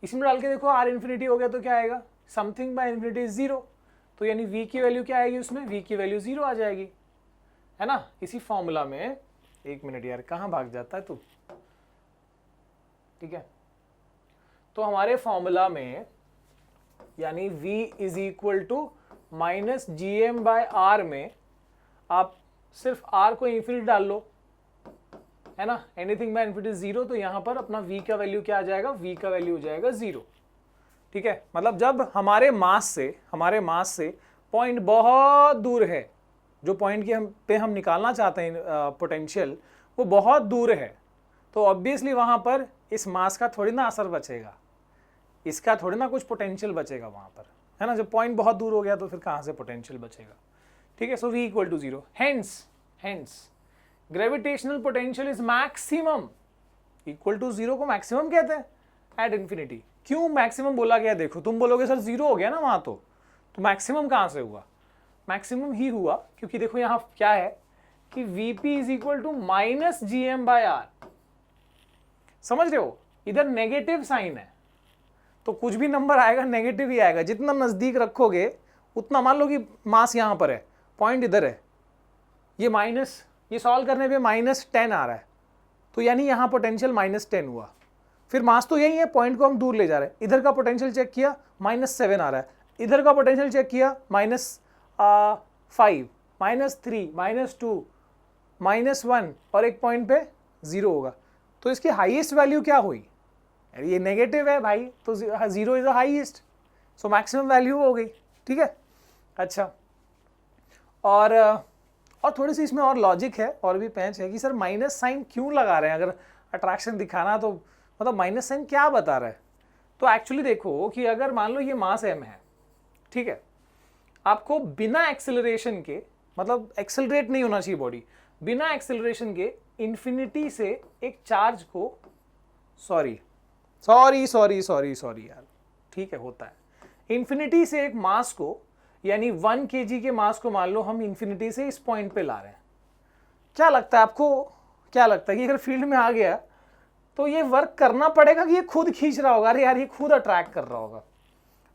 इसमें डाल के देखो, r इंफिनिटी हो गया तो क्या आएगा, समथिंग बाय इंफिनिटी इज 0, तो यानी v की वैल्यू क्या आएगी उसमें, v की वैल्यू 0 आ जाएगी, है ना। इसी फॉर्मूला में, एक मिनट यार कहाँ भाग जाता है तू, ठीक है, तो हमारे फॉर्मूला में यानी v is equal to -gm/r में आप सिर्फ r को इंफिनिटी डाल लो, है ना, एनीथिंग बाय इंफिनिटी 0, तो यहाँ पर अपना v का वैल्यू क्या आ जाएगा, v का वैल्यू हो जाएगा 0, ठीक है। मतलब जब हमारे मास से पॉइंट बहुत दूर है, जो पॉइंट के हम निकालना चाहते हैं पोटेंशियल, वो बहुत दूर है, तो ऑब्वियसली वहाँ पर इस मास का थोड़ी ना असर बचेगा, इसका थोड़ी ना कुछ पोटेंशियल बचेगा वहाँ पर, है ना। जब पॉइंट बहुत दूर हो गया तो फिर कहाँ से पोटेंशियल बचेगा, ठीक है। So v equal to 0, hence gravitational potential is maximum, equal to 0 को मैक्सिमम कहते हैं एट इंफिनिटी। क्यों मैक्सिमम बोला गया, देखो तुम बोलोगे सर 0 हो गया ना वहाँ, तो मैक्सिमम कहाँ से हुआ, मैक्सिमम ही हुआ क्योंकि देखो यहाँ क्या है कि Vp is equal to -gm/r, समझ रहे हो, इधर नेगेटिव साइन है तो कुछ भी नंबर आएगा नेगेटिव ही आएगा, जितना नजदीक रखोगे उतना, मान लो कि मास यहाँ पर है, पॉइंट इधर है, ये माइनस, ये सॉल्व करने पे -10 आ रहा है, तो यानी यहाँ पोटेंशियल -10 हुआ, फिर मास तो यही है, पॉइंट को हम दूर ले जा रहे हैं, इधर का पोटेंशियल चेक किया -7 आ रहा है, इधर का पोटेंशियल चेक किया -5, -3, -2, -1, और एक पॉइंट पे 0 होगा, तो इसकी हाईएस्ट वैल्यू क्या हुई, ये नेगेटिव है भाई, तो 0 is the highest, so maximum value हो गई, ठीक है। अच्छा, और थोड़ी सी इसमें और लॉजिक है, और भी पेंच है कि सर माइनस साइन क्यों लगा रहे हैं, अगर अट्रैक्शन दिखाना तो मतलब माइनस साइन क्या बता रहा है। तो एक्चुअली देखो कि अगर मान लो ये मास m है, ठीक है, आपको बिना एक्सेलरेशन के मतलब एक्सेलरेट नहीं होना चाहिए बॉडी। बिना एक्सेलरेशन के इन्फिनिटी से एक चार्ज को सॉरी यार, ठीक है होता है, इन्फिनिटी से एक मास को यानी 1 kg के मास को मान लो हम इन्फिनिटी से इस पॉइंट पे ला रहे हैं। क्या लगता है आपको, क्या लगता है कि अगर फील्ड में आ गया तो ये वर्क करना पड़ेगा कि ये खुद खींच रहा होगा? अरे यार ये खुद अट्रैक्ट कर रहा होगा,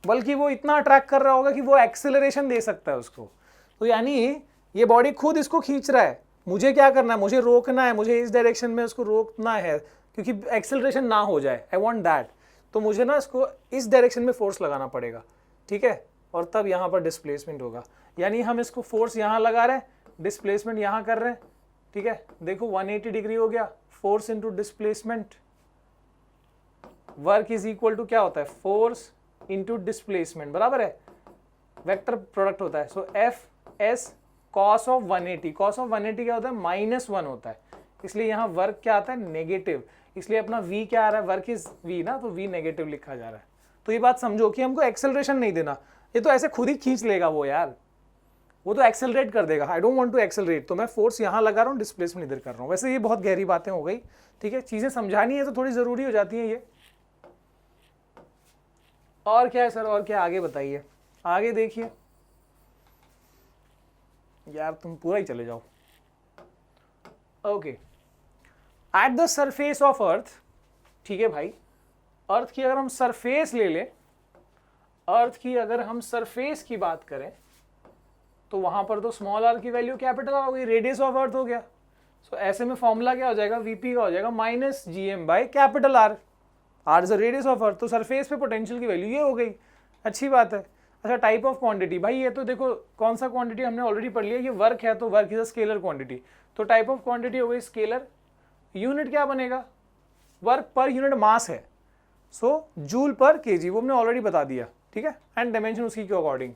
बल्कि वो इतना अट्रैक्ट कर रहा होगा कि वो एक्सेलरेशन दे सकता है उसको। तो यानी ये बॉडी खुद इसको खींच रहा है, मुझे क्या करना है, मुझे रोकना है, मुझे इस डायरेक्शन में उसको रोकना है क्योंकि एक्सेलरेशन ना हो जाए, आई वांट दैट। तो मुझे ना इसको इस डायरेक्शन में फोर्स लगाना पड़ेगा, ठीक है, और तब यहाँ पर डिस्प्लेसमेंट होगा। यानी हम इसको फोर्स यहाँ लगा रहे हैं, डिस्प्लेसमेंट यहाँ कर रहे हैं, ठीक है। देखो 180 डिग्री हो गया, force into displacement, work is equal to क्या होता है, फोर्स इंटू डिस्प्लेसमेंट, बराबर है, वेक्टर प्रोडक्ट होता है। So F S cos of 180, cos of 180 क्या होता है, -1 होता है, इसलिए यहाँ वर्क क्या आता है, नेगेटिव, इसलिए अपना v क्या आ रहा है, वर्क इज v ना, तो v नेगेटिव लिखा जा रहा है। तो ये बात समझो कि हमको एक्सेलरेशन नहीं देना, ये तो ऐसे खुद ही खींच लेगा वो यार, वो तो एक्सेलरेट कर देगा। I don't want to accelerate, तो मैं फोर्स यहाँ लगा रहा हूँ, डिस्प्लेसमेंट इधर कर रहा हूँ। वैसे ये बहुत गहरी बातें हो गई, ठीक है, चीजें समझानी है तो थोड़ी जरूरी हो जाती है ये। और क्या है सर, और क्या, आगे बताइए, आगे देखिए यार, तुम पूरा ही चले जाओ। Okay, at the surface of अर्थ, ठीक है भाई, अर्थ की अगर हम सरफेस ले लें, अर्थ की अगर हम सरफेस की बात करें तो वहां पर तो स्मॉल आर की वैल्यू कैपिटल आर हो गई, रेडियस ऑफ अर्थ हो गया। सो ऐसे में फॉर्मूला क्या हो जाएगा, वीपी का हो जाएगा -gm by capital R, R is the radius of earth. तो सरफेस पे पोटेंशियल की वैल्यू ये हो गई, अच्छी बात है। अच्छा, टाइप ऑफ क्वांटिटी, भाई ये तो देखो कौन सा क्वांटिटी हमने ऑलरेडी पढ़ लिया, ये वर्क है तो work is a scalar quantity, तो टाइप ऑफ क्वांटिटी हो गई स्केलर। यूनिट क्या बनेगा, वर्क पर यूनिट मास है, सो जूल पर केजी, वो हमने ऑलरेडी बता दिया, ठीक है, एंड डायमेंशन उसकी के अकॉर्डिंग।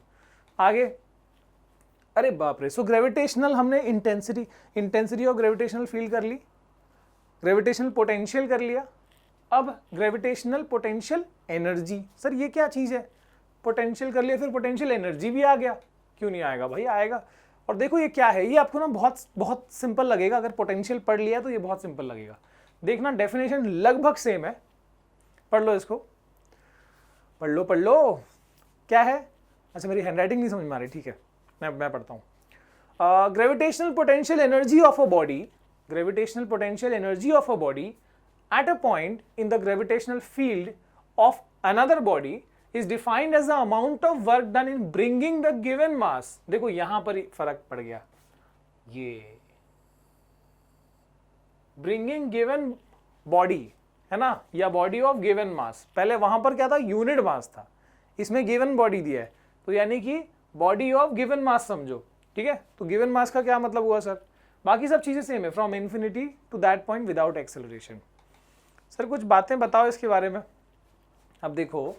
आगे, अरे बाप रे, सो ग्रेविटेशनल हमने इंटेंसिटी ऑफ ग्रेविटेशनल फील्ड कर ली, ग्रेविटेशनल पोटेंशियल कर लिया, अब ग्रेविटेशनल पोटेंशियल एनर्जी। सर ये क्या चीज है, पोटेंशियल कर लिया, फिर पोटेंशियल एनर्जी भी आ गया, क्यों नहीं आएगा भाई, आएगा। और देखो ये क्या है, ये आपको ना बहुत बहुत सिंपल लगेगा, अगर पोटेंशियल पढ़ लिया तो ये बहुत सिंपल लगेगा। देखना डेफिनेशन लगभग सेम है, पढ़ लो इसको, पढ़ लो क्या है। अच्छा मेरी हैंडराइटिंग नहीं समझ में आ रही, ठीक है, मैं पढ़ता हूँ। Gravitational potential energy of a body, gravitational potential energy of a body at a point in the gravitational field of another body is defined as the amount of work done in bringing the given mass। देखो यहां पर फर्क पड़ गया, ये bringing given body है ना, या body of given mass, पहले वहां पर क्या था, यूनिट मास था, इसमें गिवन बॉडी दिया है, तो यानी कि बॉडी ऑफ गिवन मास समझो, ठीक है। तो गिवन मास का क्या मतलब हुआ सर, बाकी सब चीजें सेम है, from infinity to that point without acceleration. Sir कुछ बातें बताओ इसके बारे में। अब देखो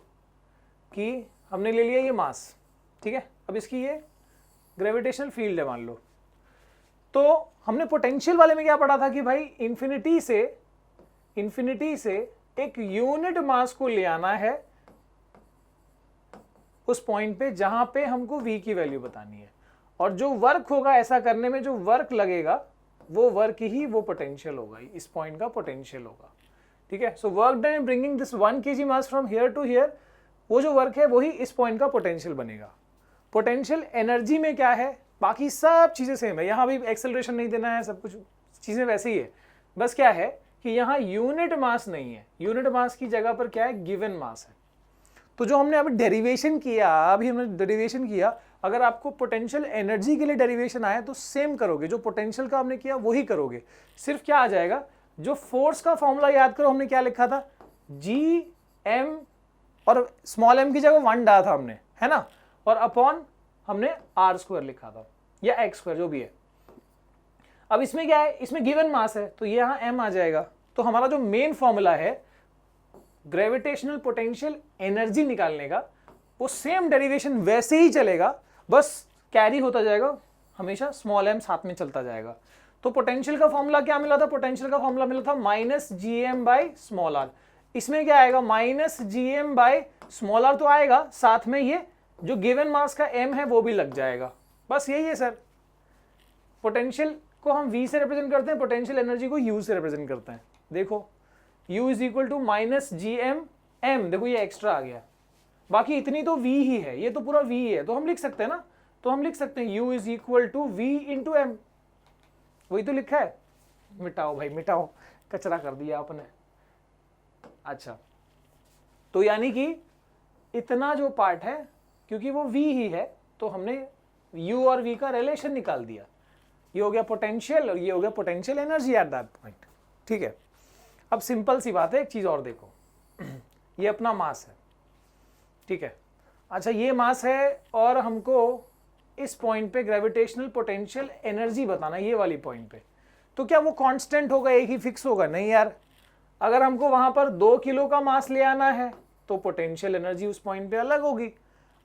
कि हमने ले लिया ये मास, ठीक है, अब इसकी ये ग्रेविटेशनल फील्ड है मान लो, तो हमने पोटेंशियल वाले में क्या पढ़ा था कि भाई इन्फिनिटी से एक यूनिट मास को ले आना है उस पॉइंट पे जहां पे हमको v की वैल्यू बतानी है, और जो वर्क होगा ऐसा करने में, जो वर्क लगेगा वो वर्क ही वो पोटेंशियल होगा, इस पॉइंट का पोटेंशियल होगा, ठीक है। So work done in bringing this 1 kg mass from here to here, वो जो वर्क है वही इस पॉइंट का पोटेंशियल बनेगा। पोटेंशियल एनर्जी में क्या है, बाकी सब चीजें सेम है, यहां भी एक्सेलरेशन नहीं देना है, सब कुछ चीजें वैसे ही है, बस क्या है कि यहाँ यूनिट मास नहीं है, यूनिट मास की जगह पर क्या है, गिवन मास है। तो जो हमने अभी डेरिवेशन किया, अगर आपको पोटेंशियल एनर्जी के लिए डेरिवेशन आए तो सेम करोगे, जो पोटेंशियल का हमने किया वही करोगे, सिर्फ क्या आ जाएगा, जो फोर्स का फॉर्मूला याद करो, हमने क्या लिखा था, जी एम, और स्मॉल एम की जगह 1 डाला था हमने, है ना, और अपॉन हमने r² लिखा था या x², जो भी है। अब इसमें क्या है, इसमें गिवन मास है तो ये यहाँ m आ जाएगा, तो हमारा जो मेन फॉर्मूला है ग्रेविटेशनल पोटेंशियल एनर्जी निकालने का, वो सेम डेरिवेशन वैसे ही चलेगा, बस कैरी होता जाएगा, हमेशा स्मॉल m साथ में चलता जाएगा। तो पोटेंशियल का फॉर्मूला क्या मिला था, पोटेंशियल का फॉर्मूला मिला था -gm बाई स्मॉल r, इसमें क्या आएगा, -gm बाई स्मॉल r तो आएगा, साथ में ये जो गिवन मास का m है वो भी लग जाएगा, बस यही है सर, पोटेंशियल को हम V से रिप्रेजेंट करते हैं, पोटेंशियल एनर्जी को U से रिप्रेजेंट करते हैं। देखो U is equal to minus G M M, देखो ये एक्स्ट्रा आ गया, बाकी इतनी तो V ही है, ये तो पूरा V ही है, तो हम लिख सकते हैं ना, तो हम लिख सकते हैं U is equal to V into M, वही तो लिखा है। मिटाओ भाई मिटाओ, कचरा कर दिया आपने। अच्छा, तो यानी कि इतना जो पार्ट है, क्योंकि वो V ही है, तो हमने U और V का रिलेशन निकाल दिया। ये हो गया पोटेंशियल और ये हो गया potential energy at that point. ठीक है, अब सिंपल सी बात है, एक चीज और देखो, ये अपना मास है, ठीक है। अच्छा, ये मास है और हमको इस पॉइंट पे ग्रेविटेशनल पोटेंशियल एनर्जी बताना, ये वाली पॉइंट पे, तो क्या वो कांस्टेंट होगा, एक ही फिक्स होगा? नहीं यार, अगर हमको वहां पर 2 किलो का मास ले आना है तो पोटेंशियल एनर्जी उस पॉइंट पे अलग होगी,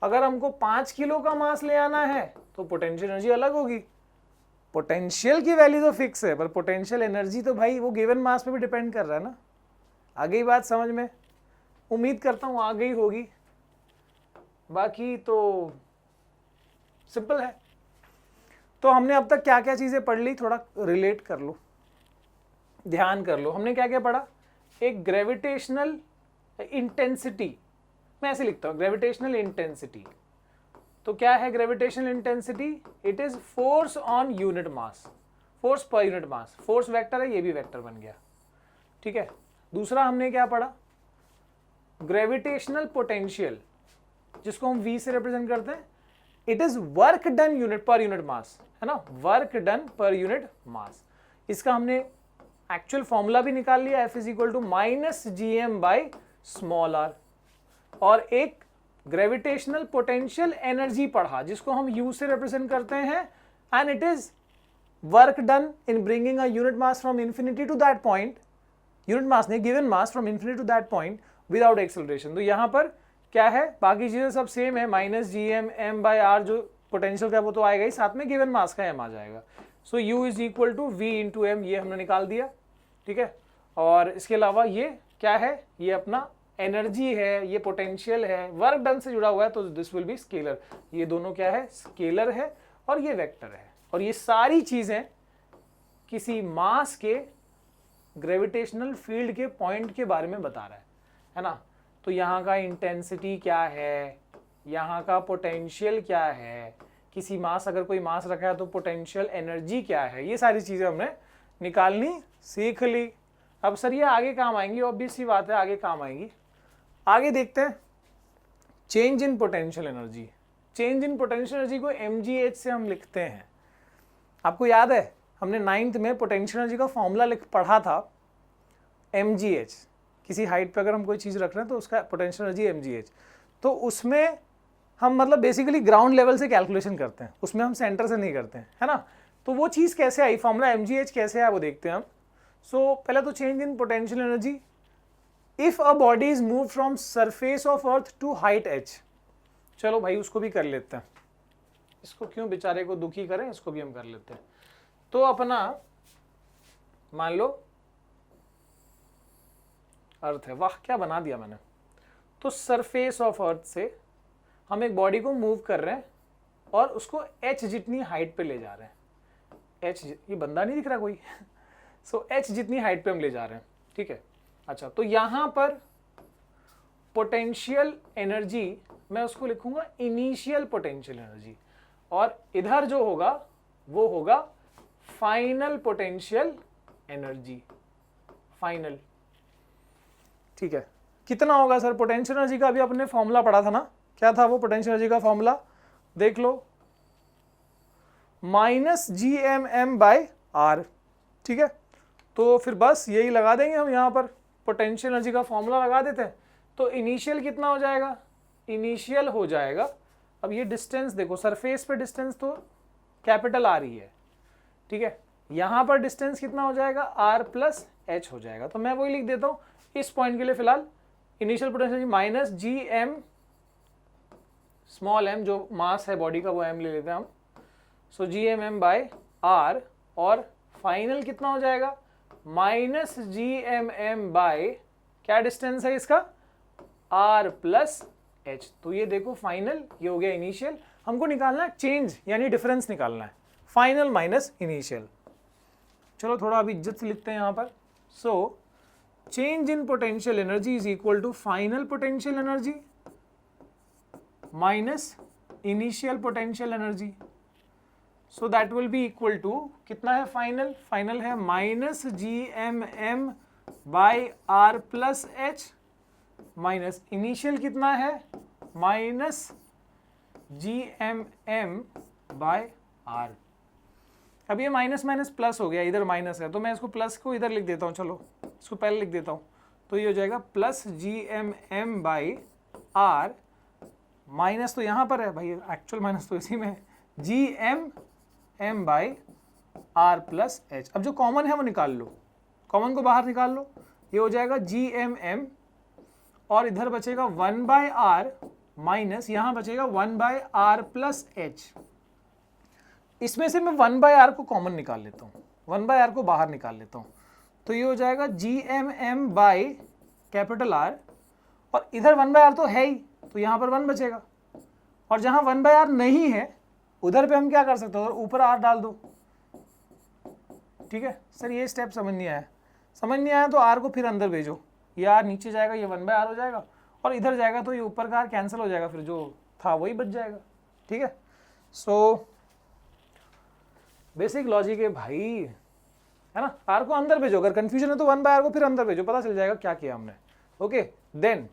अगर हमको 5 किलो का मास ले आना है तो पोटेंशियल एनर्जी अलग होगी। पोटेंशियल की वैल्यू तो फिक्स है, पर पोटेंशियल एनर्जी तो भाई वो गिवन मास पे भी डिपेंड कर रहा है ना। आ गई बात समझ में? उम्मीद करता हूं आ गई होगी, बाकी तो सिंपल है। तो हमने अब तक क्या क्या चीजें पढ़ ली, थोड़ा रिलेट कर लो, ध्यान कर लो। हमने क्या क्या पढ़ा? एक ग्रेविटेशनल इंटेंसिटी, मैं ऐसे लिखता हूं ग्रेविटेशनल इंटेंसिटी। तो क्या है gravitational intensity? It is force on unit mass, force per unit mass. Force vector है, ये भी वेक्टर बन गया, ठीक है। दूसरा हमने क्या पढ़ा? ग्रेविटेशनल पोटेंशियल, जिसको हम V से रिप्रेजेंट करते हैं, it is work done unit per unit mass, है ना, work done per unit mass. इसका हमने एक्चुअल फॉर्मूला भी निकाल लिया, F is equal to minus G M by small R. और एक ग्रेविटेशनल पोटेंशियल एनर्जी पढ़ा, जिसको हम U से रिप्रेजेंट करते हैं, and it is work done in bringing a unit mass from infinity to that point, unit mass नहीं, given mass from infinity to that point without acceleration. तो यहां पर क्या है, बाकी चीजें सब सेम है, minus G M M by R, जो पोटेंशियल का वो तो आएगा ही, साथ में गिवन मास का एम आ जाएगा। So U is equal to V into M, ये हमने निकाल दिया, ठीक है। और इसके अलावा ये क्या है, ये अपना एनर्जी है, ये पोटेंशियल है, वर्क डन से जुड़ा हुआ है, तो दिस विल बी स्केलर। ये दोनों क्या है, स्केलर है, और ये वेक्टर है। और ये सारी चीजें किसी मास के ग्रेविटेशनल फील्ड के पॉइंट के बारे में बता रहा है ना। तो यहाँ का इंटेंसिटी क्या है, यहाँ का पोटेंशियल क्या है, किसी मास, अगर कोई मास रखा है तो पोटेंशियल एनर्जी क्या है, ये सारी चीजें हमने निकालनी सीख ली। अब सर ये आगे काम आएंगी, ऑब्वियस सी बात है आगे काम आएंगी। आगे देखते हैं change in potential energy. Change in potential energy को mgh से हम लिखते हैं। आपको याद है हमने 9th में पोटेंशियल एनर्जी का फॉर्मूला पढ़ा था, mgh। किसी हाइट पे अगर हम कोई चीज़ रख रहे हैं तो उसका पोटेंशियल एनर्जी mgh। तो उसमें हम मतलब बेसिकली ग्राउंड लेवल से कैलकुलेशन करते हैं, उसमें हम सेंटर से नहीं करते हैं, है ना। तो वो चीज़ कैसे आई, फॉर्मूला mgh कैसे आया वो देखते हैं हम। सो पहले तो change in potential energy, if a body is move from surface of earth to height h। चलो भाई उसको भी कर लेते हैं, इसको क्यों बेचारे को दुखी करें, इसको भी हम कर लेते हैं। तो अपना मान लो अर्थ है, वाह क्या बना दिया मैंने। तो सरफेस ऑफ अर्थ से हम एक बॉडी को मूव कर रहे हैं और उसको h जितनी हाइट पे ले जा रहे हैं। h, ये बंदा नहीं दिख रहा कोई सो h जितनी हाइट पे हम ले जा रहे हैं, ठीक है। अच्छा, तो यहां पर पोटेंशियल एनर्जी मैं उसको लिखूंगा इनिशियल पोटेंशियल एनर्जी, और इधर जो होगा वो होगा फाइनल पोटेंशियल एनर्जी, फाइनल, ठीक है। कितना होगा सर पोटेंशियल एनर्जी का? अभी अपने फॉर्मूला पढ़ा था ना, क्या था वो पोटेंशियल एनर्जी का फॉर्मूला, देख लो, minus G M M by R, ठीक है। तो फिर बस यही लगा देंगे हम यहाँ पर, पोटेंशियल एनर्जी का फॉर्मूला लगा देते हैं। तो इनिशियल कितना हो जाएगा, इनिशियल हो जाएगा, अब ये डिस्टेंस देखो, सरफेस पे डिस्टेंस तो कैपिटल आर ही है, ठीक है। यहाँ पर डिस्टेंस कितना हो जाएगा, आर प्लस एच हो जाएगा। तो मैं वही लिख देता हूँ इस पॉइंट के लिए फिलहाल, initial potential minus G M small M, जो मास है बॉडी का वो एम ले लेते हैं हम, so G M M by R, और फाइनल कितना हो जाएगा, minus G M M by, क्या डिस्टेंस है इसका, आर प्लस एच। तो ये देखो फाइनल, ये हो गया इनिशियल। हमको निकालना है चेंज, यानी डिफरेंस निकालना है, फाइनल माइनस इनिशियल। चलो थोड़ा अभी इज्जत से लिखते हैं यहाँ पर। So change in potential energy is equal to final potential energy minus initial potential energy. So that will be equal to, कितना है फाइनल, फाइनल है minus GMM by R plus H, minus initial कितना है minus GMM bye are. अब ये minus minus plus हो गया, इधर माइनस है तो मैं इसको प्लस को इधर लिख देता हूँ, चलो इसको पहले लिख देता हूँ। तो ये हो जाएगा plus GMM by R, minus तो यहाँ पर है भाई, एक्चुअल माइनस तो इसी में है, GMM by R plus H. अब जो कॉमन है वो निकाल लो, कॉमन को बाहर निकाल लो, ये हो जाएगा GMM और इधर बचेगा 1 बाय आर माइनस यहाँ बचेगा 1 बाय आर प्लस एच। इसमें से मैं 1 बाय आर को कॉमन निकाल लेता हूँ, 1 बाय आर को बाहर निकाल लेता हूँ, तो ये हो जाएगा GMM बाई कैपिटल आर, और इधर 1 बाय आर तो है ही तो यहाँ पर 1 बचेगा, और जहाँ 1 बाय आर नहीं है उधर पे हम क्या कर सकते हो, ऊपर आर डाल दो। ठीक है सर, ये स्टेप समझ नहीं आया, समझ नहीं आया तो आर को फिर अंदर भेजो, ये आर नीचे जाएगा, ये 1 बाय आर हो जाएगा, और इधर जाएगा तो ये ऊपर का आर कैंसिल हो जाएगा, फिर जो था वही बच जाएगा। ठीक है, सो बेसिक लॉजिक है भाई, है ना। आर को अंदर भेजो, अगर कंफ्यूजन है तो 1 बाय आर को फिर अंदर भेजो, पता चल जाएगा क्या किया हमने। ओके देन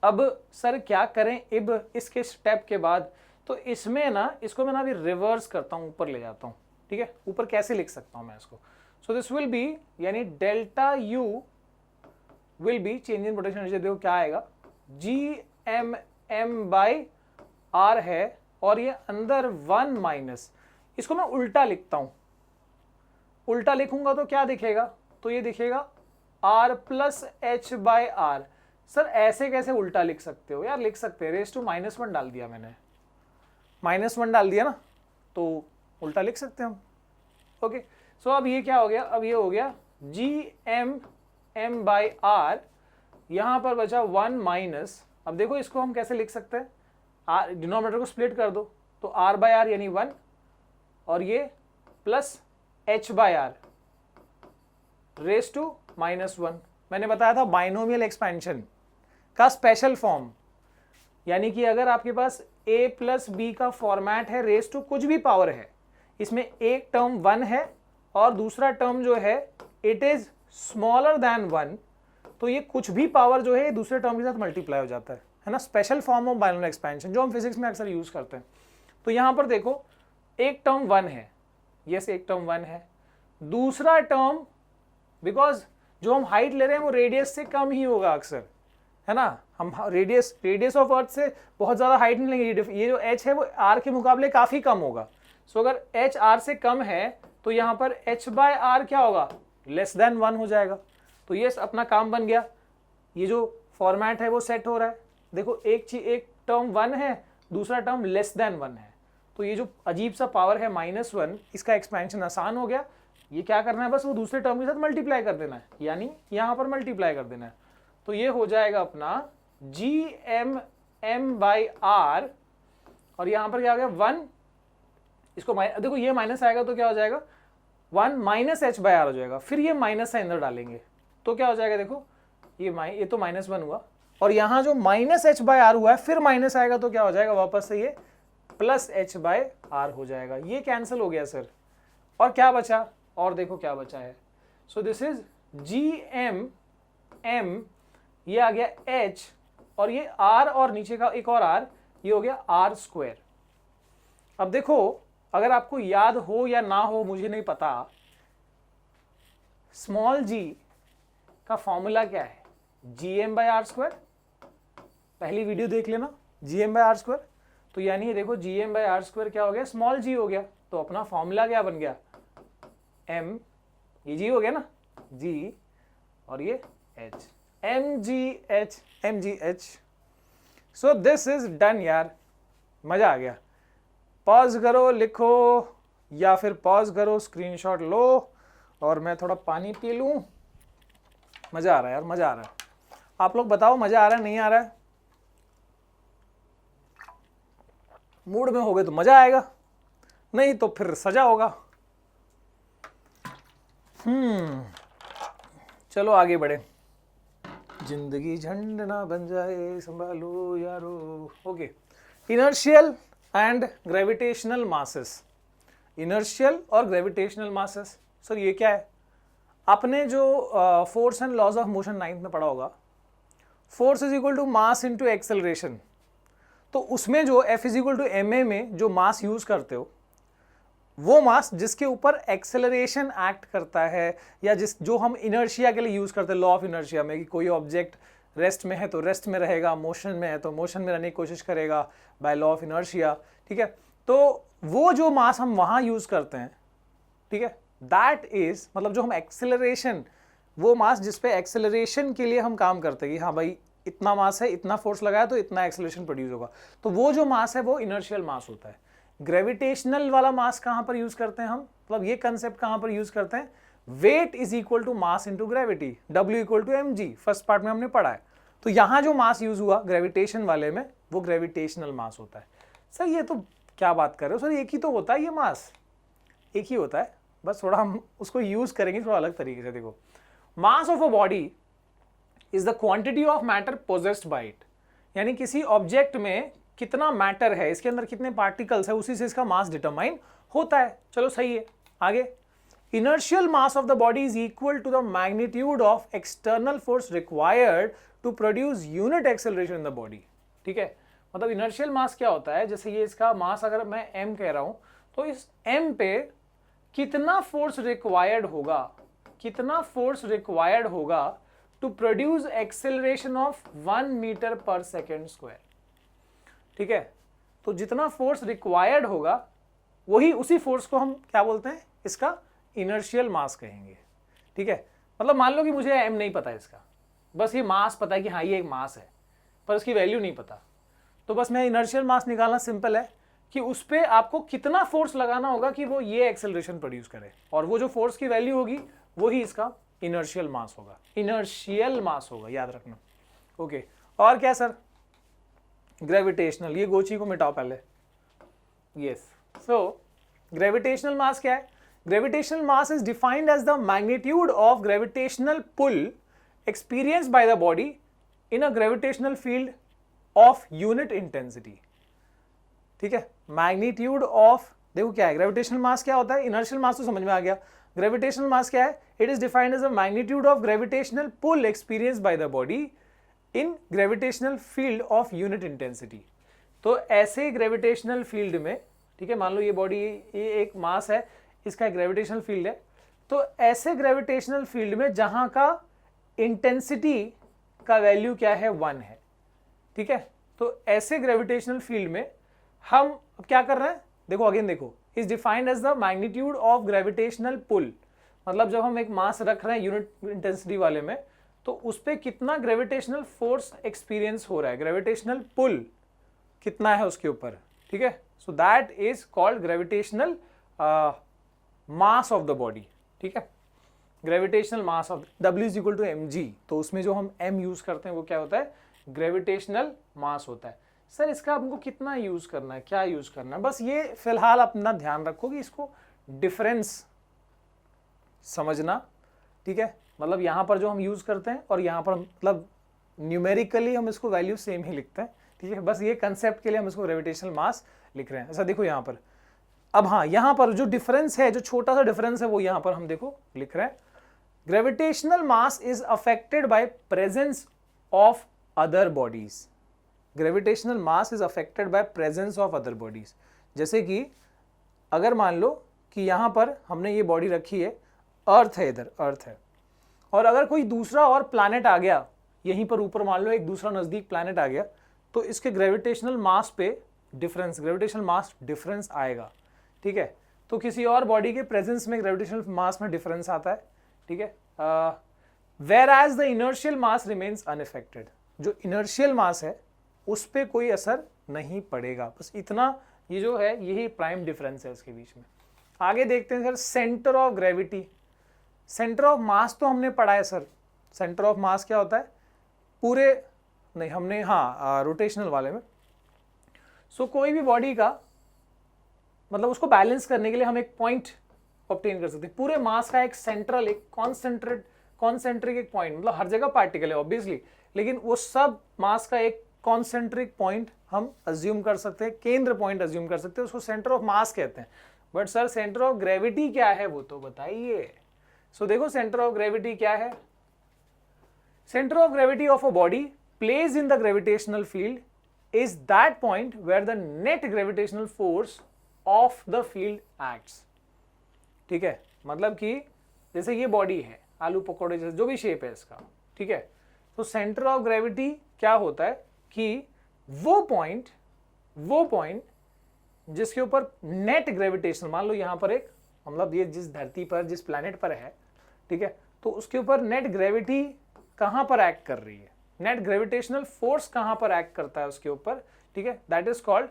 अब सर क्या करें इब इसके स्टेप के बाद, तो इसमें ना इसको मैं ना अभी रिवर्स करता हूँ, ऊपर ले जाता हूँ। ठीक है, ऊपर कैसे लिख सकता हूँ मैं इसको, सो दिस विल बी यानी delta U will be change in potential energy, देखो क्या आएगा GMM बाई आर है, और ये अंदर 1 माइनस, इसको मैं उल्टा लिखता हूं, उल्टा लिखूंगा तो क्या दिखेगा, तो ये दिखेगा R plus H by R. Sir ऐसे कैसे उल्टा लिख सकते हो यार, लिख सकते हैं, रेस टू -1 डाल दिया मैंने, -1 डाल दिया ना, तो उल्टा लिख सकते हैं हम। ओके सो अब ये क्या हो गया, अब ये हो गया GMM बाई आर, यहां पर बचा 1 माइनस, अब देखो इसको हम कैसे लिख सकते हैं, आर डिनोमिनेटर को स्प्लिट कर दो, तो R बाय आर यानी 1, और ये plus H by R raise to -1। मैंने बताया था बाइनोमियल एक्सपेंशन का स्पेशल फॉर्म, यानी कि अगर आपके पास a प्लस बी का फॉर्मेट है, रेस टू कुछ भी पावर है, इसमें एक टर्म 1 है और दूसरा टर्म जो है इट इज स्मॉलर देन 1, तो ये कुछ भी पावर जो है दूसरे टर्म के साथ मल्टीप्लाई हो जाता है ना, special form of binomial expansion जो हम फिजिक्स में अक्सर यूज करते हैं। तो यहां पर देखो एक टर्म 1 है, यस एक टर्म 1 है, दूसरा टर्म बिकॉज जो हम हाइट ले रहे हैं वो रेडियस से कम ही होगा अक्सर, है ना, हम रेडियस ऑफ अर्थ से बहुत ज़्यादा हाइट नहीं लेंगे, ये जो h है वो r के मुकाबले काफ़ी कम होगा। सो अगर h r से कम है तो यहाँ पर h बाय आर क्या होगा, लेस देन 1 हो जाएगा। तो ये अपना काम बन गया, ये जो फॉर्मेट है वो सेट हो रहा है। देखो एक टर्म 1 है, दूसरा टर्म लेस देन 1 है, तो ये जो अजीब सा पावर है -1, इसका एक्सपेंशन आसान हो गया। ये क्या करना है, बस वो दूसरे टर्म के साथ मल्टीप्लाई कर देना है, यानी यहाँ पर मल्टीप्लाई कर देना है, तो ये हो जाएगा अपना GMM बाई आर, और यहाँ पर क्या हो गया 1, इसको देखो ये माइनस आएगा तो क्या हो जाएगा 1 माइनस एच बाई आर हो जाएगा, फिर ये माइनस से अंदर डालेंगे तो क्या हो जाएगा, देखो ये तो -1 हुआ, और यहाँ जो माइनस एच बाई आर हुआ है फिर माइनस आएगा तो क्या हो जाएगा, वापस से ये प्लस एच बाई आर हो जाएगा। ये कैंसिल हो गया सर, और क्या बचा, और देखो क्या बचा है, सो दिस इज GMM, ये आ गया H, और ये R और नीचे का एक और R, ये हो गया R स्क्वायर। अब देखो अगर आपको याद हो या ना हो मुझे नहीं पता, स्मॉल g का फॉर्मूला क्या है, GM बाई आर स्क्वायर, पहली वीडियो देख लेना, GM बाई आर स्क्वायर। तो यानी ये देखो GM बाई आर स्क्वायर क्या हो गया, स्मॉल g हो गया, तो अपना फॉर्मूला क्या बन गया, m, ये g हो गया ना, g और ये h, mgh। So this is done यार, मजा आ गया। पॉज करो, लिखो, या फिर पॉज करो, स्क्रीनशॉट लो, और मैं थोड़ा पानी पी लूं। मजा आ रहा है यार, मजा आ रहा है। आप लोग बताओ मजा आ रहा है नहीं आ रहा है, मूड में हो गए तो मजा आएगा, नहीं तो फिर सजा होगा। चलो आगे बढ़े। जिंदगी झंड ना बन जाए, संभालो यारो। Okay, inertial and gravitational masses. Inertial और ग्रेविटेशनल मासेस, सर ये क्या है? आपने जो force and laws of motion 9th में पढ़ा होगा, force is equal to mass into acceleration. तो उसमें जो F is equal to ma में जो मास यूज करते हो, वो मास जिसके ऊपर एक्सेलरेशन एक्ट करता है, या जो हम इनर्शिया के लिए यूज करते हैं लॉ ऑफ इनर्शिया में, कि कोई ऑब्जेक्ट रेस्ट में है तो रेस्ट में रहेगा, मोशन में है तो मोशन में रहने की कोशिश करेगा बाय लॉ ऑफ इनर्शिया। ठीक है, तो वो जो मास हम वहां यूज करते हैं, ठीक है, दैट इज मतलब जो हम एक्सेलरेशन, वो मास जिसपे एक्सेलरेशन के लिए हम काम करते हैं कि हाँ भाई इतना मास है, इतना फोर्स लगाया तो इतना एक्सेलरेशन प्रोड्यूस होगा, तो वो जो मास है वो इनर्शियल मास होता है। ग्रेविटेशनल वाला मास कहां पर यूज करते हैं हम, मतलब ये कंसेप्ट कहां पर यूज करते हैं? Weight is equal to mass into gravity, W equal to mg, first part में हमने पढ़ा है। तो यहां जो मास यूज हुआ ग्रेविटेशन वाले में, वो ग्रेविटेशनल मास होता है। सर ये तो क्या बात कर रहे हो सर, एक ही तो होता है ये मास, एक ही होता है, बस थोड़ा हम उसको यूज करेंगे थोड़ा अलग तरीके से। देखो, mass of a body is the quantity of matter possessed by it, यानी किसी ऑब्जेक्ट में कितना मैटर है, इसके अंदर कितने पार्टिकल्स है, उसी से इसका मास डिटरमाइन होता है। चलो सही है, आगे। Inertial mass of the body is equal to the magnitude of external force required to produce unit acceleration in the body. ठीक है, मतलब इनर्शियल मास क्या होता है, जैसे ये इसका मास अगर मैं m कह रहा हूं, तो इस m पे कितना फोर्स रिक्वायर्ड होगा, कितना फोर्स रिक्वायर्ड होगा to produce acceleration of 1 metre per second square. ठीक है, तो जितना फोर्स रिक्वायर्ड होगा वही, उसी फोर्स को हम क्या बोलते हैं, इसका इनर्शियल मास कहेंगे। ठीक है, मतलब मान लो कि मुझे m नहीं पता इसका, बस ये मास पता है कि हाँ ये एक मास है, पर उसकी वैल्यू नहीं पता, तो बस मैं इनर्शियल मास निकालना सिंपल है कि उस पर आपको कितना फोर्स लगाना होगा कि वो ये एक्सेलरेशन प्रोड्यूस करे, और वो जो फोर्स की वैल्यू होगी वही इसका इनर्शियल मास होगा, इनर्शियल मास होगा, याद रखना। ओके, और क्या सर? ग्रेविटेशनल, ये गोची को मिटाओ पहले। यस, सो ग्रेविटेशनल मास क्या है? Gravitational mass is defined as the magnitude of gravitational pull experienced by the body in a gravitational field of unit intensity। ठीक है, मैग्नीट्यूड ऑफ, देखो क्या है ग्रेविटेशनल मास, क्या होता है? इनर्शियल मास तो समझ में आ गया, ग्रेविटेशनल मास क्या है? It is defined as the magnitude of gravitational pull experienced by the body in gravitational field of unit intensity. तो ऐसे ग्रेविटेशनल फील्ड में, ठीक है, मान लो ये बॉडी, ये एक मास है, इसका एक ग्रेविटेशनल फील्ड है, तो ऐसे ग्रेविटेशनल फील्ड में जहां का इंटेंसिटी का वैल्यू क्या है, 1 है। ठीक है, तो ऐसे ग्रेविटेशनल फील्ड में हम अब क्या कर रहे हैं, देखो अगेन देखो, is defined as the magnitude of gravitational pull, मतलब जब हम एक मास रख रहे हैं यूनिट इंटेंसिटी वाले में, तो उस पर कितना ग्रेविटेशनल फोर्स एक्सपीरियंस हो रहा है, ग्रेविटेशनल पुल कितना है उसके ऊपर। ठीक है, so that is called gravitational mass of the body. ठीक है, gravitational mass of W is equal to mg, तो उसमें जो हम m यूज करते हैं वो क्या होता है, ग्रेविटेशनल मास होता है। सर इसका हमको कितना यूज करना है, क्या यूज करना है, बस ये फिलहाल अपना ध्यान रखो कि इसको डिफरेंस समझना। ठीक है, मतलब यहाँ पर जो हम यूज करते हैं और यहाँ पर मतलब न्यूमेरिकली हम इसको वैल्यू सेम ही लिखते हैं। ठीक है, बस ये कंसेप्ट के लिए हम इसको ग्रेविटेशनल मास लिख रहे हैं। ऐसा देखो यहाँ पर, अब हाँ यहाँ पर जो डिफरेंस है, जो छोटा सा डिफरेंस है, वो यहाँ पर हम देखो लिख रहे हैं, gravitational mass is affected by presence of other bodies. Gravitational mass is affected by presence of other bodies. जैसे कि अगर मान लो कि यहाँ पर हमने ये बॉडी रखी है, अर्थ है, इधर अर्थ है, और अगर कोई दूसरा और प्लैनेट आ गया यहीं पर ऊपर, मान लो एक दूसरा नजदीक प्लैनेट आ गया, तो इसके ग्रेविटेशनल मास पे डिफरेंस, ग्रेविटेशनल मास डिफरेंस आएगा। ठीक है, तो किसी और बॉडी के प्रेजेंस में ग्रेविटेशनल मास में डिफरेंस आता है। ठीक है, whereas the inertial mass remains unaffected, जो इनर्शियल मास है उस पर कोई असर नहीं पड़ेगा। बस इतना, ये जो है यही प्राइम डिफरेंस है इसके बीच में। आगे देखते हैं sir, centre of gravity. Centre of mass तो हमने पढ़ा है सर, सेंटर ऑफ मास क्या होता है पूरे, नहीं हमने, हाँ रोटेशनल वाले में। सो कोई भी बॉडी का मतलब उसको बैलेंस करने के लिए हम एक पॉइंट ऑब्टेन कर सकते हैं। पूरे मास का एक सेंट्रल, एक कॉन्सेंट्रिक एक पॉइंट, मतलब हर जगह पार्टिकल है ऑब्वियसली, लेकिन वो सब मास का एक कॉन्सेंट्रिक पॉइंट हम अज्यूम कर सकते हैं, केंद्र पॉइंट अज्यूम कर सकते हैं, उसको सेंटर ऑफ मास कहते हैं। But sir centre of gravity क्या है वो तो बताइए। सो देखो सेंटर ऑफ ग्रेविटी क्या है। Center of gravity of a body placed in the gravitational field is that point where the net gravitational force of the field acts। ठीक है, मतलब कि जैसे ये बॉडी है, आलू पकौड़े जैसे जो भी शेप है इसका, ठीक है, तो सेंटर ऑफ ग्रेविटी क्या होता है कि वो पॉइंट जिसके ऊपर नेट ग्रेविटेशन, मान लो यहां पर एक, मतलब ये जिस धरती पर, जिस प्लैनेट पर है, ठीक है, तो उसके ऊपर नेट ग्रेविटी कहां पर एक्ट कर रही है, नेट ग्रेविटेशनल फोर्स कहां पर एक्ट करता है उसके ऊपर, ठीक है, that is called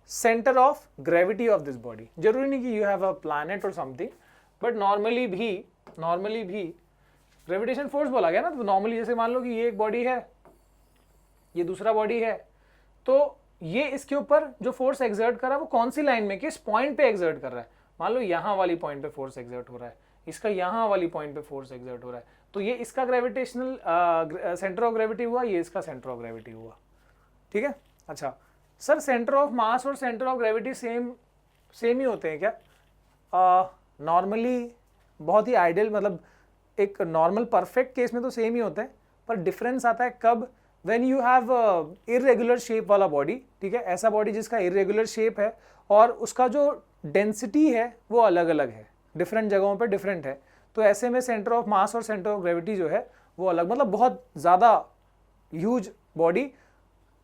centre of gravity of this body. जरूरी नहीं कि यू हैव अ प्लैनेट और समथिंग, बट नॉर्मली भी ग्रेविटेशन फोर्स बोला गया ना, तो नॉर्मली जैसे मान लो कि ये एक बॉडी है, ये दूसरा बॉडी है, तो ये इसके ऊपर जो फोर्स एक्सर्ट कर रहा है वो कौन सी लाइन में, किस पॉइंट पे एक्सर्ट कर रहा है। मान लो यहां वाली पॉइंट पे फोर्स एक्सर्ट हो रहा है, इसका यहां वाली पॉइंट पे फोर्स एक्सर्ट हो रहा है, तो ये इसका ग्रेविटेशनल सेंटर ऑफ ग्रेविटी हुआ, ये इसका सेंटर ऑफ ग्रेविटी हुआ। ठीक है, अच्छा सर सेंटर ऑफ मास और सेंटर ऑफ ग्रेविटी सेम ही होते हैं क्या? नॉर्मली बहुत ही आइडियल, मतलब एक नॉर्मल परफेक्ट केस में तो सेम ही होते हैं, पर डिफरेंस आता है कब, when you have irregular shape वाला बॉडी, ठीक है, ऐसा बॉडी जिसका इरेगुलर शेप है और उसका जो डेंसिटी है वो अलग अलग है, डिफरेंट जगहों पे डिफरेंट है, तो ऐसे में सेंटर ऑफ मास और सेंटर ऑफ ग्रेविटी जो है वो अलग, मतलब बहुत ज़्यादा ह्यूज बॉडी,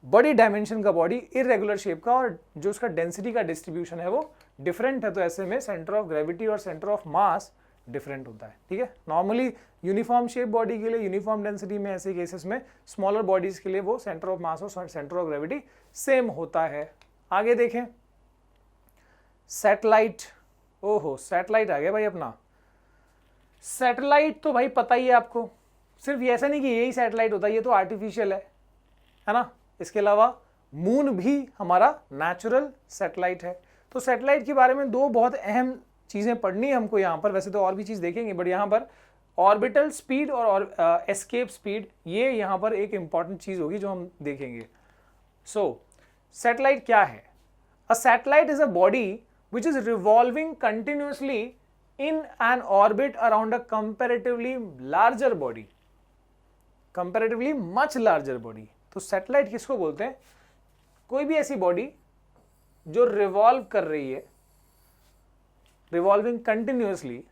बड़ी डायमेंशन का बॉडी, इरेगुलर शेप का, और जो उसका डेंसिटी का डिस्ट्रीब्यूशन है वो डिफरेंट है, तो ऐसे में सेंटर ऑफ ग्रेविटी और सेंटर ऑफ मास डिफरेंट होता है। ठीक है, नॉर्मली यूनिफॉर्म शेप बॉडी के लिए, यूनिफॉर्म डेंसिटी में, ऐसे केसेस में स्मॉलर बॉडीज के लिए वो सेंटर ऑफ मास और सेंटर ऑफ ग्रेविटी सेम होता है। आगे देखें, सैटेलाइट, ओहो सैटेलाइट आ गया भाई अपना। सैटेलाइट तो भाई पता ही है आपको, सिर्फ ऐसा नहीं कि यही सैटेलाइट होता है, ये तो आर्टिफिशियल है ना, इसके अलावा मून भी हमारा नेचुरल सैटेलाइट है। तो सैटेलाइट के बारे में दो बहुत अहम चीज़ें पढ़नी है हमको यहाँ पर, वैसे तो और भी चीज़ देखेंगे, बट यहाँ पर ऑर्बिटल स्पीड और एस्केप स्पीड, ये यहाँ पर एक इंपॉर्टेंट चीज़ होगी जो हम देखेंगे। सो सैटेलाइट क्या है? A satellite is a body which is revolving continuously in an orbit around a comparatively larger body, comparatively much larger body। तो सैटेलाइट किसको बोलते हैं? कोई भी ऐसी बॉडी जो रिवॉल्व कर रही है, revolving continuously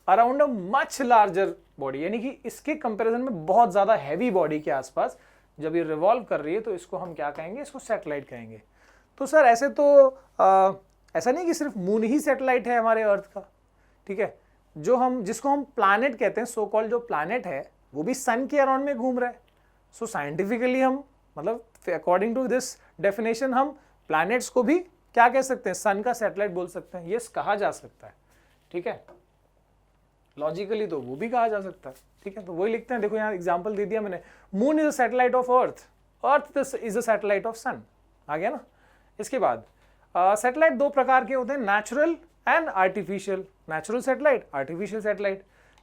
around a much larger body, यानी कि इसके कंपैरिजन में बहुत ज्यादा हैवी बॉडी के आसपास जब ये रिवॉल्व कर रही है तो इसको हम क्या कहेंगे? इसको सैटेलाइट कहेंगे। तो सर ऐसे तो ऐसा नहीं कि सिर्फ मून ही सैटेलाइट है हमारे अर्थ का, ठीक है, जिसको हम प्लैनेट कहते हैं, सो कॉल्ड जो प्लैनेट है वो भी सन के अराउंड में घूम रहा है। सो साइंटिफिकली हम, मतलब अकॉर्डिंग टू दिस डेफिनेशन, हम प्लैनेट्स को भी क्या कह सकते हैं? सन का सैटेलाइट बोल सकते हैं, यस कहा जा सकता है। ठीक है, लॉजिकली तो वो भी कहा जा सकता है। ठीक है, तो वही लिखते हैं, देखो यहाँ एग्जाम्पल दे दिया मैंने, moon is a satellite of earth, earth is a satellite of sun, आ गया ना। इसके बाद सैटेलाइट दो प्रकार के होते हैं, natural and artificial. Natural satellite, artificial satellite.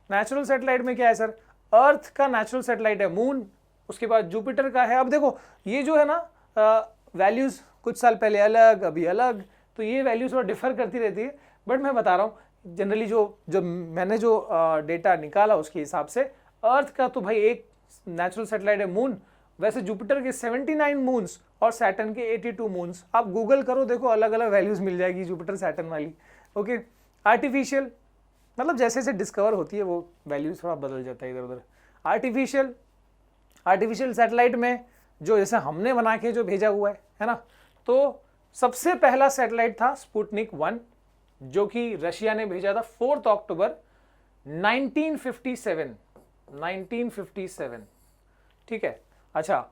Natural satellite में क्या है सर? अर्थ का नेचुरल सैटेलाइट है मून, उसके बाद जुपिटर का है। अब देखो ये जो है ना वैल्यूज कुछ साल पहले अलग, अभी अलग, तो ये वैल्यूज थोड़ा डिफर करती रहती है, बट मैं बता रहा हूँ जनरली जो मैंने जो डेटा निकाला उसके हिसाब से अर्थ का तो भाई एक नेचुरल सैटेलाइट है मून, वैसे जुपिटर के 79 मून्स और सैटर्न के 82 मून्स। आप गूगल करो, देखो अलग अलग वैल्यूज मिल जाएगी जुपिटर सैटर्न वाली। ओके, आर्टिफिशियल मतलब जैसे जैसे डिस्कवर होती है वो वैल्यूज थोड़ा बदल जाता है इधर उधर। आर्टिफिशियल सैटेलाइट में जो जैसे हमने बना के जो भेजा हुआ है ना, तो सबसे पहला सैटेलाइट था स्पुतनिक 1, जो कि रशिया ने भेजा था 4 अक्टूबर 1957। ठीक है, अच्छा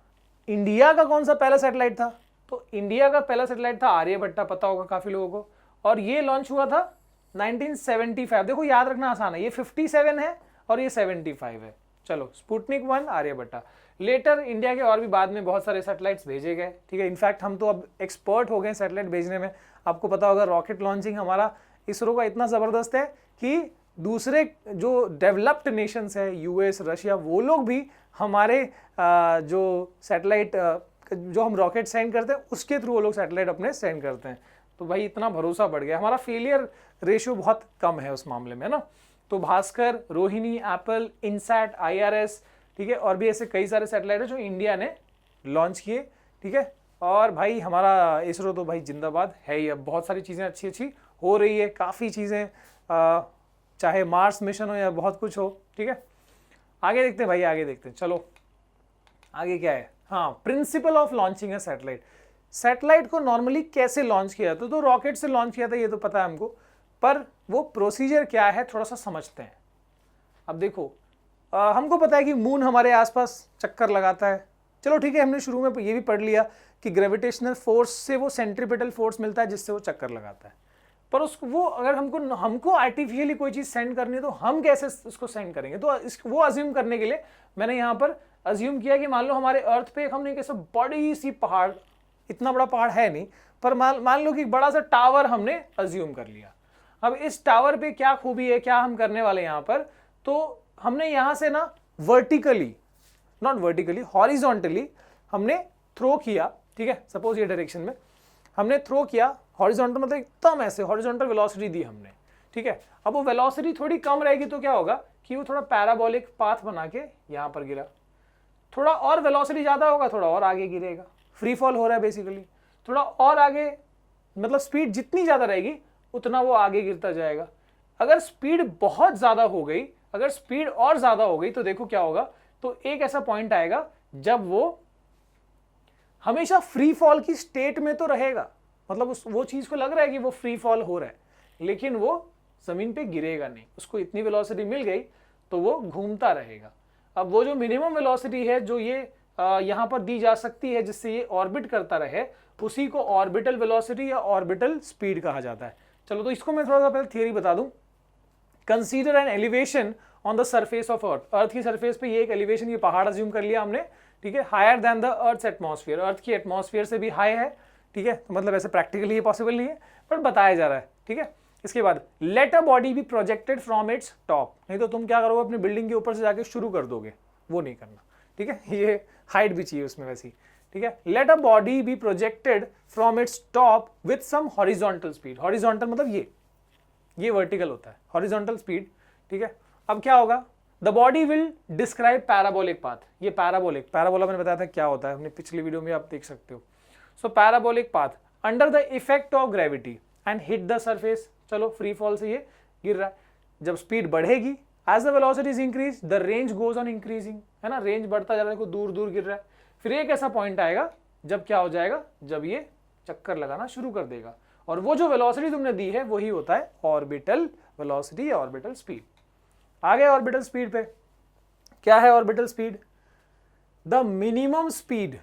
इंडिया का कौन सा पहला सैटेलाइट था? तो इंडिया का पहला सैटेलाइट था आर्यभट्टा, पता होगा काफी लोगों को, और ये लॉन्च हुआ था 1975। देखो याद रखना आसान है, ये 57 है और ये 75 है। चलो स्पुतनिक 1 आर्यभट्टा। लेटर इंडिया के और भी बाद में बहुत सारे सैटेलाइट्स भेजे गए। ठीक है, इनफैक्ट हम तो अब एक्सपर्ट हो गए सैटेलाइट भेजने में। आपको पता होगा रॉकेट लॉन्चिंग हमारा इसरो का इतना ज़बरदस्त है कि दूसरे जो डेवलप्ड नेशंस है, यूएस, रशिया, वो लोग भी हमारे जो सैटेलाइट जो हम रॉकेट सेंड करते हैं उसके थ्रू वो लोग सैटेलाइट अपने सेंड करते हैं। तो भाई इतना भरोसा बढ़ गया, हमारा फेलियर रेशियो बहुत कम है उस मामले में ना। तो Bhaskar, Rohini, Apple, INSAT, IRS, ठीक है, और भी ऐसे कई सारे सैटेलाइट है जो इंडिया ने लॉन्च किए, ठीक है। और भाई हमारा इसरो तो भाई जिंदाबाद है ही। अब बहुत सारी चीज़ें अच्छी अच्छी हो रही है, काफ़ी चीज़ें, चाहे मार्स मिशन हो या बहुत कुछ हो, ठीक है। आगे देखते हैं भाई, आगे देखते हैं, चलो आगे क्या है। हाँ, प्रिंसिपल ऑफ लॉन्चिंग है सैटेलाइट। सैटेलाइट को नॉर्मली कैसे लॉन्च किया जाता है? तो रॉकेट से लॉन्च किया था ये तो पता है हमको, पर वो प्रोसीजर क्या है थोड़ा सा समझते हैं। अब देखो, हमको पता है कि मून हमारे आसपास चक्कर लगाता है, चलो ठीक है, हमने शुरू में ये भी पढ़ लिया कि ग्रेविटेशनल फोर्स से वो सेंट्रीपिटल फोर्स मिलता है जिससे वो चक्कर लगाता है। पर उसको वो अगर हमको आर्टिफिशियली कोई चीज़ सेंड करनी है तो हम कैसे उसको सेंड करेंगे? तो वो अज्यूम करने के लिए मैंने यहाँ पर अज्यूम किया कि मान लो हमारे अर्थ पे हमने कैसे बड़ी सी पहाड़, इतना बड़ा पहाड़ है नहीं, पर मान लो कि बड़ा सा टावर हमने अज्यूम कर लिया। अब इस टावर पे क्या खूबी है, क्या हम करने वाले यहाँ पर, तो हमने यहाँ से ना वर्टिकली, नॉट वर्टिकली, हॉरिजॉन्टली हमने थ्रो किया, ठीक है, सपोज ये डायरेक्शन में हमने थ्रो किया, हॉरिजॉन्टल मतलब एकदम ऐसे हॉरिजॉन्टल वेलोसिटी दी हमने, ठीक है। अब वो वेलोसिटी थोड़ी कम रहेगी तो क्या होगा कि वो थोड़ा पैराबोलिक पाथ बना के यहाँ पर गिरा, थोड़ा और वेलोसिटी ज़्यादा होगा, थोड़ा और आगे गिरेगा, फ्री फॉल हो रहा है बेसिकली, थोड़ा और आगे, मतलब स्पीड जितनी ज़्यादा रहेगी उतना वो आगे गिरता जाएगा। अगर स्पीड बहुत ज़्यादा हो गई, अगर स्पीड और ज़्यादा हो गई तो देखो क्या होगा, तो एक ऐसा पॉइंट आएगा जब वो हमेशा फ्री फॉल की स्टेट में तो रहेगा, मतलब वो चीज़ को लग रहा है कि वो फ्री फॉल हो रहा है, लेकिन वो ज़मीन पे गिरेगा नहीं, उसको इतनी वेलोसिटी मिल गई तो वो घूमता रहेगा। अब वो जो मिनिमम वेलोसिटी है जो ये यहाँ पर दी जा सकती है जिससे ये ऑर्बिट करता रहे, उसी को ऑर्बिटल वेलोसिटी या ऑर्बिटल स्पीड कहा जाता है। चलो तो इसको मैं थोड़ा सा पहले थियरी बता दूं। Consider an elevation on the surface of earth, earth की सरफेस पे ये एक एलिवेशन, ये पहाड़ अज्यूम कर लिया हमने, ठीक है, higher than the earth atmosphere, earth की एटमॉस्फेयर से भी हाई है, ठीक है, तो मतलब ऐसे प्रैक्टिकली ये पॉसिबल नहीं है पर बताया जा रहा है, ठीक है। इसके बाद let a body be projected from its top, नहीं तो तुम क्या करोगे अपनी बिल्डिंग के ऊपर से जाके शुरू कर दोगे, वो नहीं करना, ठीक है, ये हाइट भी चाहिए उसमें वैसी, ठीक है। Let a body be projected from its top with some horizontal speed, horizontal मतलब ये वर्टिकल होता है, हॉरिजॉन्टल स्पीड, ठीक है। अब क्या होगा, the body will describe parabolic path, ये पैराबोला मैंने बताया था क्या होता है, अपने पिछली वीडियो में आप देख सकते हो। So parabolic path under the effect of gravity and hit the surface, चलो फ्री फॉल से ये गिर रहा है, जब स्पीड बढ़ेगी as the velocities increase the range goes on increasing, है ना, रेंज बढ़ता जा रहा है, देखो दूर दूर गिर रहा है, फिर एक ऐसा पॉइंट आएगा जब क्या हो जाएगा, जब ये चक्कर लगाना शुरू कर देगा, और वो जो वेलोसिटी तुमने दी है वही होता है ऑर्बिटल वेलोसिटी या ऑर्बिटल स्पीड। आ गए ऑर्बिटल स्पीड पे, क्या है orbital speed, the minimum speed,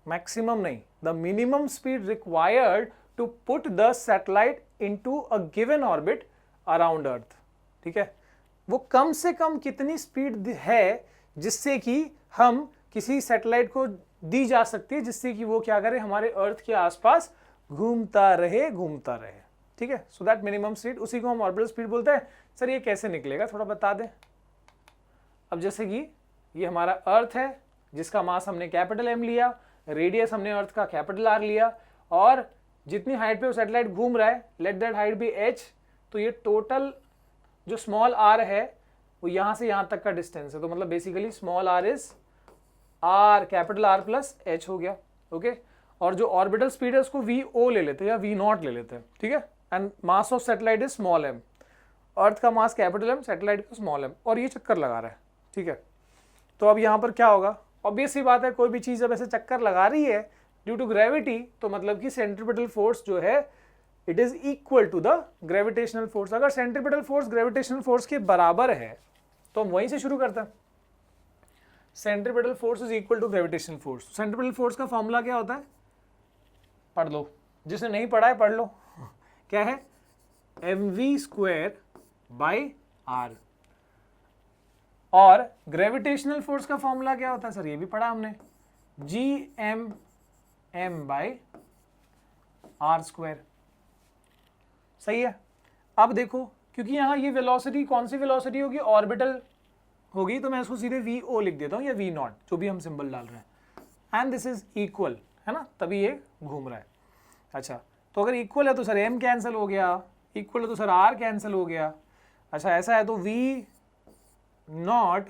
maximum नहीं, the minimum speed required to put the satellite into a given orbit around earth, ठीक है, वो कम से कम कितनी स्पीड है जिससे कि हम किसी सैटेलाइट को दी जा सकती है जिससे कि वो क्या करे, हमारे अर्थ के आसपास घूमता रहे, ठीक है। सो दैट मिनिमम स्पीड, उसी को हम ऑर्बिटल स्पीड बोलते हैं। सर ये कैसे निकलेगा थोड़ा बता दें। अब जैसे कि ये हमारा अर्थ है जिसका मास हमने कैपिटल M लिया, रेडियस हमने अर्थ का कैपिटल R लिया, और जितनी हाइट पे वो सैटेलाइट घूम रहा है let that height be h, तो ये टोटल जो स्मॉल r है वो यहाँ से यहाँ तक का डिस्टेंस है, तो मतलब basically small r is r, capital R plus h हो गया, ओके। और जो ऑर्बिटल स्पीड है उसको VO ले लेते हैं या V0 ले लेते हैं, ठीक है। And mass of satellite is small m, अर्थ का मास कैपिटल M, सैटेलाइट का स्मॉल m, और ये चक्कर लगा रहा है, ठीक है। तो अब यहाँ पर क्या होगा, ऑब्वियस सी बात है, कोई भी चीज़ जब ऐसे चक्कर लगा रही है ड्यू टू ग्रेविटी, तो मतलब कि सेंट्रीपिटल फोर्स जो है it is equal to the gravitational force. अगर सेंट्रीपिटल फोर्स ग्रेविटेशनल फोर्स के बराबर है तो हम वहीं से शुरू करते हैं, centripetal force is equal to gravitational force. Centripetal force का फॉर्मूला क्या होता है, पढ़ लो, जिसने नहीं पढ़ा है पढ़ लो, क्या है, mv² बाई r। और ग्रेविटेशनल फोर्स का फॉर्मूला क्या होता है, सर ये भी पढ़ा हमने, gm m बाई r²। सही है। अब देखो क्योंकि यहाँ ये वेलोसिटी कौन सी वेलोसिटी होगी, ऑर्बिटल होगी, तो मैं इसको सीधे vo लिख देता हूँ या v0, जो भी हम सिंबल डाल रहे हैं, एंड दिस इज इक्वल, है ना, तभी ये घूम रहा है। अच्छा, तो अगर इक्वल है तो सर m कैंसिल हो गया, इक्वल है तो सर r कैंसिल हो गया। अच्छा ऐसा है तो v0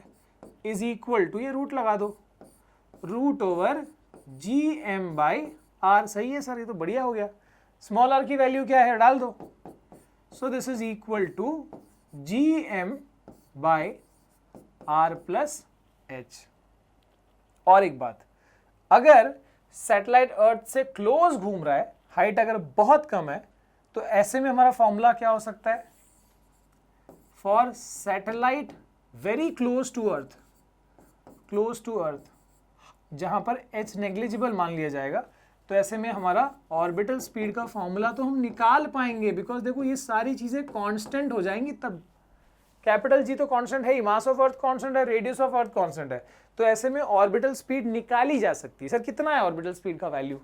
इज इक्वल टू, ये रूट लगा दो, √gm/r। सही है सर, ये तो बढ़िया हो गया। स्मॉल r की वैल्यू क्या है डाल दो, so this is equal to gm/r+h। और एक बात, अगर सैटेलाइट अर्थ से क्लोज घूम रहा है, हाइट अगर बहुत कम है, तो ऐसे में हमारा फॉर्मूला क्या हो सकता है, for satellite very close to earth, जहां पर h नेग्लिजिबल मान लिया जाएगा, तो ऐसे में हमारा ऑर्बिटल स्पीड का फॉर्मूला तो हम निकाल पाएंगे, बिकॉज देखो ये सारी चीजें कांस्टेंट हो जाएंगी तब। कैपिटल G तो कांस्टेंट है ही, मास ऑफ अर्थ कांस्टेंट है, रेडियस ऑफ अर्थ कांस्टेंट है, तो ऐसे में ऑर्बिटल स्पीड निकाली जा सकती है। सर कितना है ऑर्बिटल स्पीड का वैल्यू,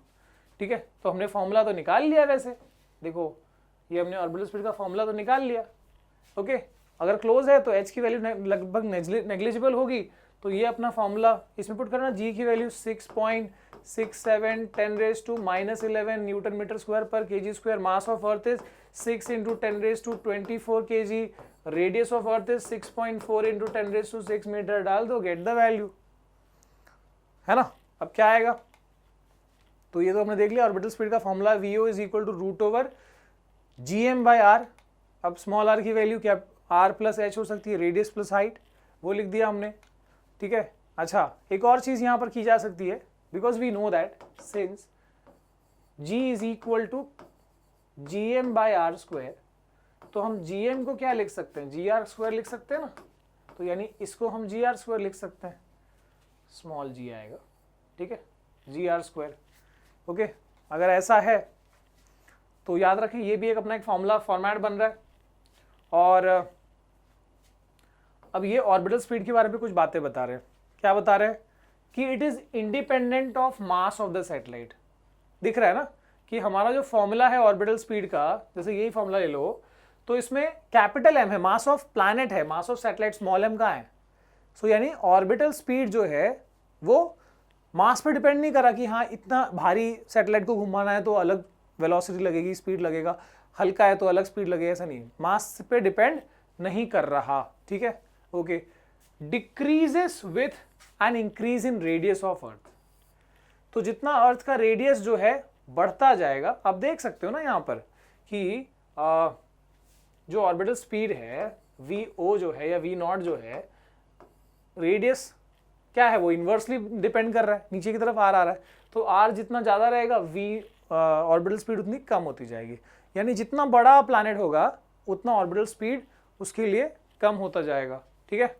ठीक है, तो हमने फॉर्मूला तो निकाल लिया। वैसे देखो ये हमने ऑर्बिटल स्पीड का फॉर्मूला तो निकाल लिया। ओके, अगर क्लोज है तो h की वैल्यू लगभग नेग्लिजिबल होगी, तो ये अपना फॉर्मूला इसमें पुट करना, g की वैल्यू 6.67 10⁻⁻11 न्यूटन मीटर स्क्वायर पर kg², mass of earth is 6 × 10⁻24 kg, radius of earth is 6.4 × 10⁻6 metre. डाल दो, गेट द वैल्यू, है ना। अब क्या आएगा, तो ये तो हमने देख लिया ऑर्बिटल स्पीड का formula, vo is equal to √gm/r। अब स्मॉल r की वैल्यू क्या, r+h हो सकती है, रेडियस प्लस हाइट, वो लिख दिया हमने, ठीक है। अच्छा एक और चीज यहां पर की जा सकती है, because we know that since g is equal to gm/r², तो हम gm को क्या लिख सकते हैं, gr² लिख सकते हैं ना, तो यानी इसको हम gr² लिख सकते हैं, स्मॉल g आएगा, ठीक है, gr²। ओके, अगर ऐसा है तो याद रखें ये भी एक अपना एक फॉर्मूला फॉर्मेट बन रहा है। और अब ये ऑर्बिटल स्पीड के बारे में कुछ बातें बता रहे हैं। क्या बता रहे हैं कि it is independent of mass of the satellite. दिख रहा है ना कि हमारा जो फॉर्मूला है ऑर्बिटल स्पीड का, जैसे यही फॉर्मूला ले लो, तो इसमें कैपिटल M है, मास ऑफ प्लैनेट है, mass of satellite small m का है। सो यानी ऑर्बिटल स्पीड जो है वो मास पे डिपेंड नहीं करा कि हाँ इतना भारी सैटेलाइट को घुमाना है तो अलग वेलोसिटी लगेगी, स्पीड लगेगा, हल्का है तो अलग स्पीड लगेगा, ऐसा नहीं, मास पे डिपेंड नहीं कर रहा, ठीक है। Okay, decreases with an increase in radius of earth, तो जितना अर्थ का रेडियस जो है बढ़ता जाएगा। आप देख सकते हो ना यहाँ पर कि जो ऑर्बिटल स्पीड है vo जो है या v0 जो है, रेडियस क्या है वो इन्वर्सली डिपेंड कर रहा है, नीचे की तरफ r आ रहा है, तो r जितना ज्यादा रहेगा ऑर्बिटल स्पीड उतनी कम होती जाएगी। यानी जितना बड़ा प्लैनेट होगा उतना ऑर्बिटल स्पीड उसके लिए कम होता जाएगा, ठीक है।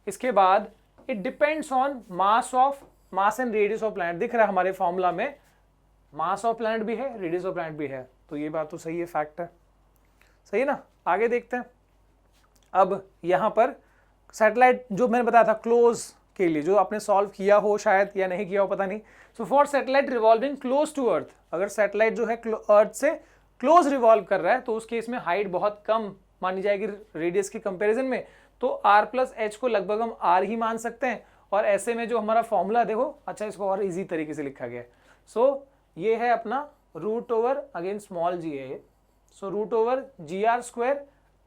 इसके बाद it depends on mass and radius of planet. दिख रहा है हमारे फॉर्मूला में मास ऑफ प्लैनेट भी है, रेडियस ऑफ प्लैनेट भी है, तो ये बात तो सही है, फैक्ट है, सही है ना। आगे देखते हैं। अब यहाँ पर सैटेलाइट जो मैंने बताया था क्लोज के लिए, जो आपने सॉल्व किया हो शायद या नहीं किया हो पता नहीं। So for satellite revolving close to earth, अगर सैटेलाइट जो है अर्थ से क्लोज रिवॉल्व कर रहा है तो उस केस में हाइट बहुत कम मानी जाएगी रेडियस के कंपैरिजन में, तो r+h को लगभग हम r ही मान सकते हैं। और ऐसे में जो हमारा फॉर्मूला देखो, अच्छा इसको और इजी तरीके से लिखा गया है। सो ये है अपना √, अगेन स्मॉल g है, सो √gr²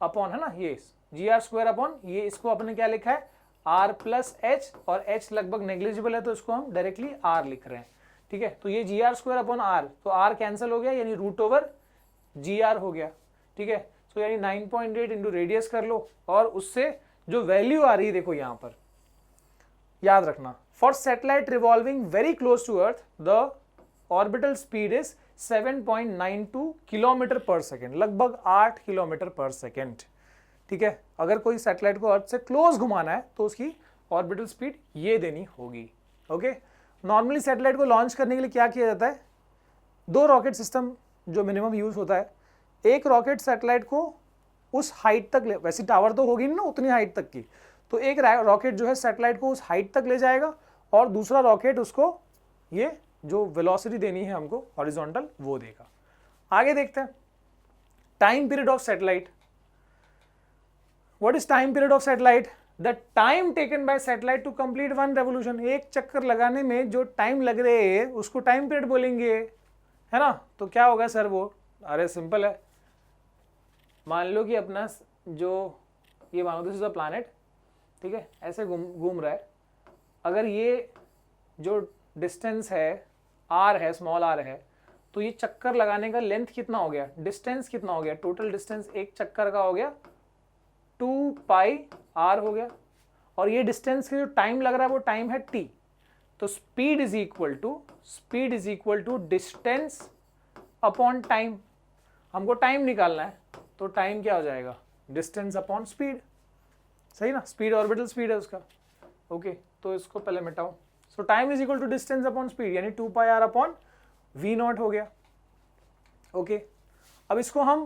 अपॉन, है ना, ये gr² अपॉन ये, इसको अपने क्या लिखा है r+h, और h लगभग नेग्लिजिबल है तो इसको हम डायरेक्टली r लिख रहे हैं, ठीक है। तो ये gr² अपॉन r, तो r कैंसिल हो गया यानी √gr हो गया, ठीक है। सो यानी 9.8 इंटू रेडियस कर लो, और उससे जो वैल्यू आ रही है देखो यहाँ पर, याद रखना, for satellite revolving very close to earth the orbital speed is 7.92 kilometre per second, लगभग 8 किलोमीटर पर सेकेंड, ठीक है। अगर कोई सैटेलाइट को अर्थ से क्लोज घुमाना है तो उसकी ऑर्बिटल स्पीड ये देनी होगी, ओके। नॉर्मली सैटेलाइट को लॉन्च करने के लिए क्या किया जाता है, 2 रॉकेट सिस्टम जो मिनिमम यूज होता है। एक रॉकेट सैटेलाइट को उस हाइट तक ले, वैसे टावर तो होगी नहीं ना उतनी हाइट तक की, तो एक रॉकेट जो है सैटेलाइट को उस हाइट तक ले जाएगा, और दूसरा रॉकेट उसको ये जो वेलोसिटी देनी है हमको हॉरिजॉन्टल वो देगा। आगे देखते हैं time period of satellite. What is time period of satellite? The time taken by satellite to complete one revolution. एक चक्कर लगाने में जो टाइम लग रहे हैं उसको टाइम पीरियड बोलेंगे, है ना। तो क्या होगा सर वो? अरे सिंपल है, मान लो कि अपना जो ये मान लो दिस इज अ प्लैनेट, ठीक है, ऐसे घूम रहा है। अगर ये जो डिस्टेंस है आर है, स्मॉल आर है, तो ये चक्कर लगाने का लेंथ कितना हो गया, डिस्टेंस कितना हो गया, टोटल डिस्टेंस एक चक्कर का हो गया 2 पाई आर हो गया। और ये डिस्टेंस के जो टाइम लग रहा है वो टाइम है टी। तो speed is equal to distance upon time. हमको टाइम निकालना है, तो टाइम क्या हो जाएगा, डिस्टेंस अपॉन स्पीड, सही ना। स्पीड ऑर्बिटल स्पीड है उसका, ओके। तो इसको पहले मिटाओ। So time is equal to distance upon speed, यानी 2 pi R upon V naught हो गया, ओके। अब इसको हम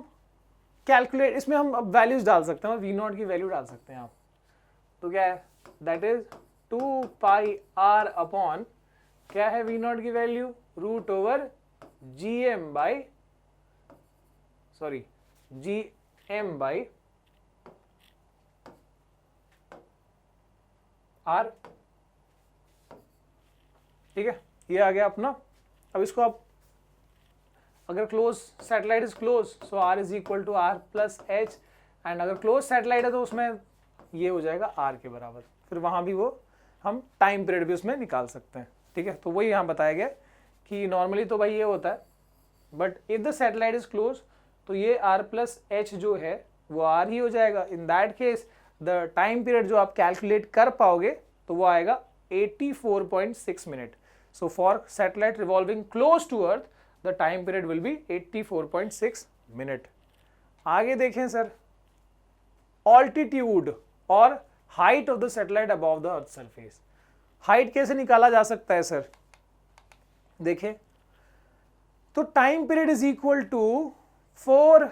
कैलकुलेट, इसमें हम अब वैल्यूज डाल सकते हैं, वी नॉट की वैल्यू डाल सकते हैं आप। तो क्या है, that is 2 pi R upon क्या है वी नॉट की value, root over G M by R, ठीक है। ये आ गया अपना। अब इसको आप अगर close satellite is close, so R is equal to R plus H, and अगर क्लोज सैटेलाइट है तो उसमें ये हो जाएगा आर के बराबर। फिर वहां भी वो हम टाइम पीरियड भी उसमें निकाल सकते हैं, ठीक है। तो वही यहाँ बताया गया कि नॉर्मली तो भाई ये होता है, but if the satellite is close तो ये आर प्लस एच जो है वो आर ही हो जाएगा। In that case the time period जो आप कैलकुलेट कर पाओगे तो वो आएगा 84.6 minute. So for satellite revolving close to earth the time period will be 84.6 minute. आगे देखें सर, ऑल्टीट्यूड और height of the satellite above the earth surface. Height कैसे निकाला जा सकता है सर? देखिए, तो time period is equal to 4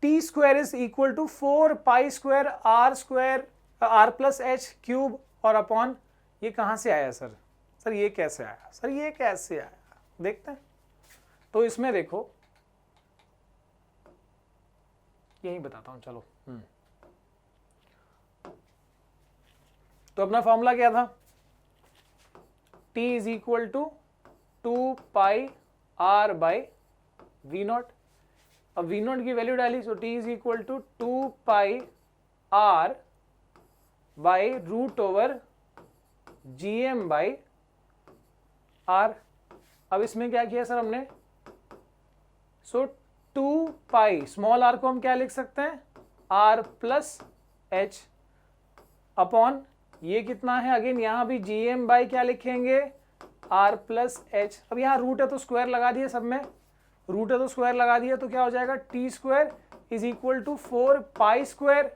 T square is equal to 4 pi square are plus H cube और अपॉन ये कहां से आया सर? सर ये कैसे आया? सर ये कैसे आया, देखते हैं। तो इसमें देखो, यही बताता हूं, चलो। तो अपना फॉर्मूला क्या था? T is equal to 2 pi R by V naught. अब वी नॉट की वैल्यू डाली, so T is equal to 2 pi R by root over G M by R. अब इसमें क्या किया सर हमने? सो 2 पाई स्मॉल आर को हम क्या लिख सकते हैं, आर प्लस एच अपॉन ये कितना है, अगेन यहां भी जी एम बाई क्या लिखेंगे, आर प्लस एच। अब यहाँ रूट है तो स्क्वायर लगा दिए, सब में रूट है तो स्क्वायर लगा दिया, तो क्या हो जाएगा, T square is equal to 4 pi square,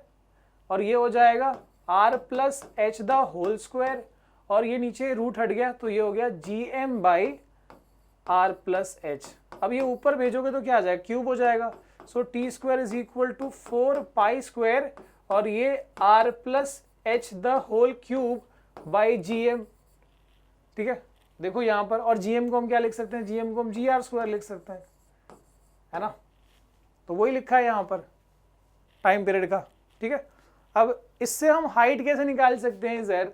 और ये हो जाएगा R plus H the whole square, और ये नीचे रूट हट गया तो ये हो गया G M by R plus H. अब ये ऊपर भेजोगे तो क्या आ जाएगा, क्यूब हो जाएगा। So T square is equal to 4 pi square और ये R plus H the whole cube by G M, ठीक है। देखो यहां पर, और जी एम को हम क्या लिख सकते हैं, जी एम को हम जी आर स्क्वायर लिख सकते हैं, है ना। तो वही लिखा है यहां पर टाइम पीरियड का, ठीक है। अब इससे हम हाइट कैसे निकाल सकते हैं सर?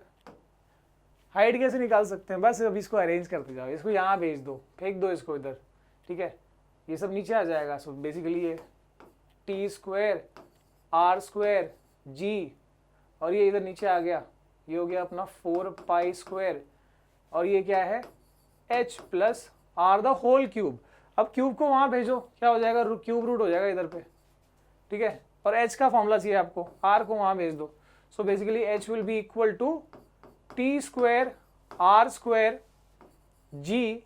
हाइट कैसे निकाल सकते हैं? बस अब इसको अरेंज करते जाओ, इसको यहाँ भेज दो, फेंक दो इसको इधर, ठीक है। ये सब नीचे आ जाएगा। सो बेसिकली ये टी स्क्वायर आर स्क्वायर जी, और ये इधर नीचे आ गया, ये हो गया अपना 4 पाई स्क्वायर, और ये क्या है, h plus R the whole cube. अब क्यूब को वहां भेजो, क्या हो जाएगा, क्यूब रूट हो जाएगा इधर पे, ठीक है। और h का फॉर्मूला चाहिए आपको, r को वहां भेज दो। So basically h will be equal to T square R square G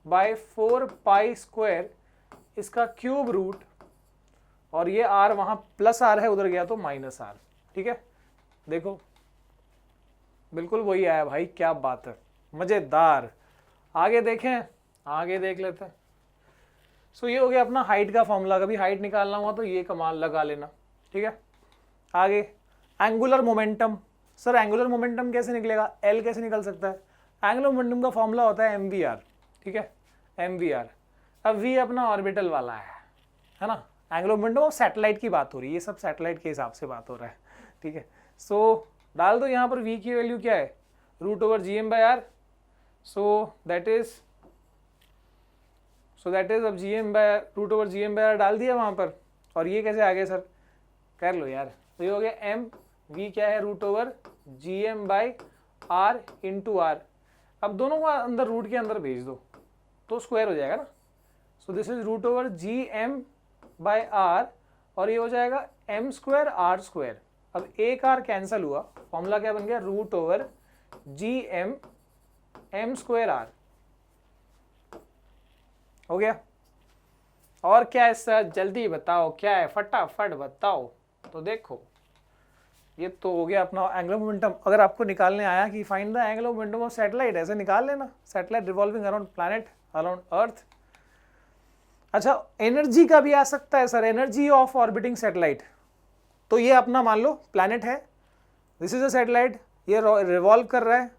by 4 pi square, इसका क्यूब रूट, और ये r वहां प्लस r है, उधर गया तो माइनस r, ठीक है। देखो बिल्कुल वही आया भाई, क्या बात है, मजेदार। आगे देखें, आगे देख लेते हैं। सो ये हो गया अपना हाइट का फॉर्मूला। कभी हाइट निकालना हुआ तो ये कमाल लगा लेना, ठीक है। आगे angular momentum. Sir angular momentum कैसे निकलेगा, एल कैसे निकल सकता है? एंगुलर मोमेंटम का फॉर्मूला होता है एम वी आर, ठीक है, एम वी आर। अब वी अपना ऑर्बिटल वाला है, है ना, एंगुलर मोमेंटम ऑफ सैटेलाइट की बात हो रही है, ये सब सैटेलाइट के हिसाब से बात हो रहा है, ठीक है। सो डाल दो यहाँ पर v की वैल्यू क्या है, √gm/r, सो दैट इज अब √gm/r डाल दिया वहाँ पर। और ये कैसे आ गया सर, कर लो यार, तो ये हो गया m, v क्या है √gm/r इंटू r। अब दोनों को अंदर रूट के अंदर भेज दो तो स्क्वायर हो जाएगा ना। सो दिस इज √gm/r और ये हो जाएगा m² r²। अब एक r कैंसिल हुआ, फॉर्मूला क्या बन गया, √gm m² r हो गया। और क्या है सर, जल्दी बताओ क्या है, फटाफट बताओ। तो देखो ये तो हो गया अपना एंगुलर मोमेंटम। अगर आपको निकालने आया कि find the angular momentum of satellite, ऐसे निकाल लेना, satellite revolving around planet around earth. अच्छा एनर्जी का भी आ सकता है sir, energy of orbiting satellite. तो ये अपना मान लो प्लैनेट है, दिस इज अ सैटेलाइट, ये रिवॉल्व कर रहा है,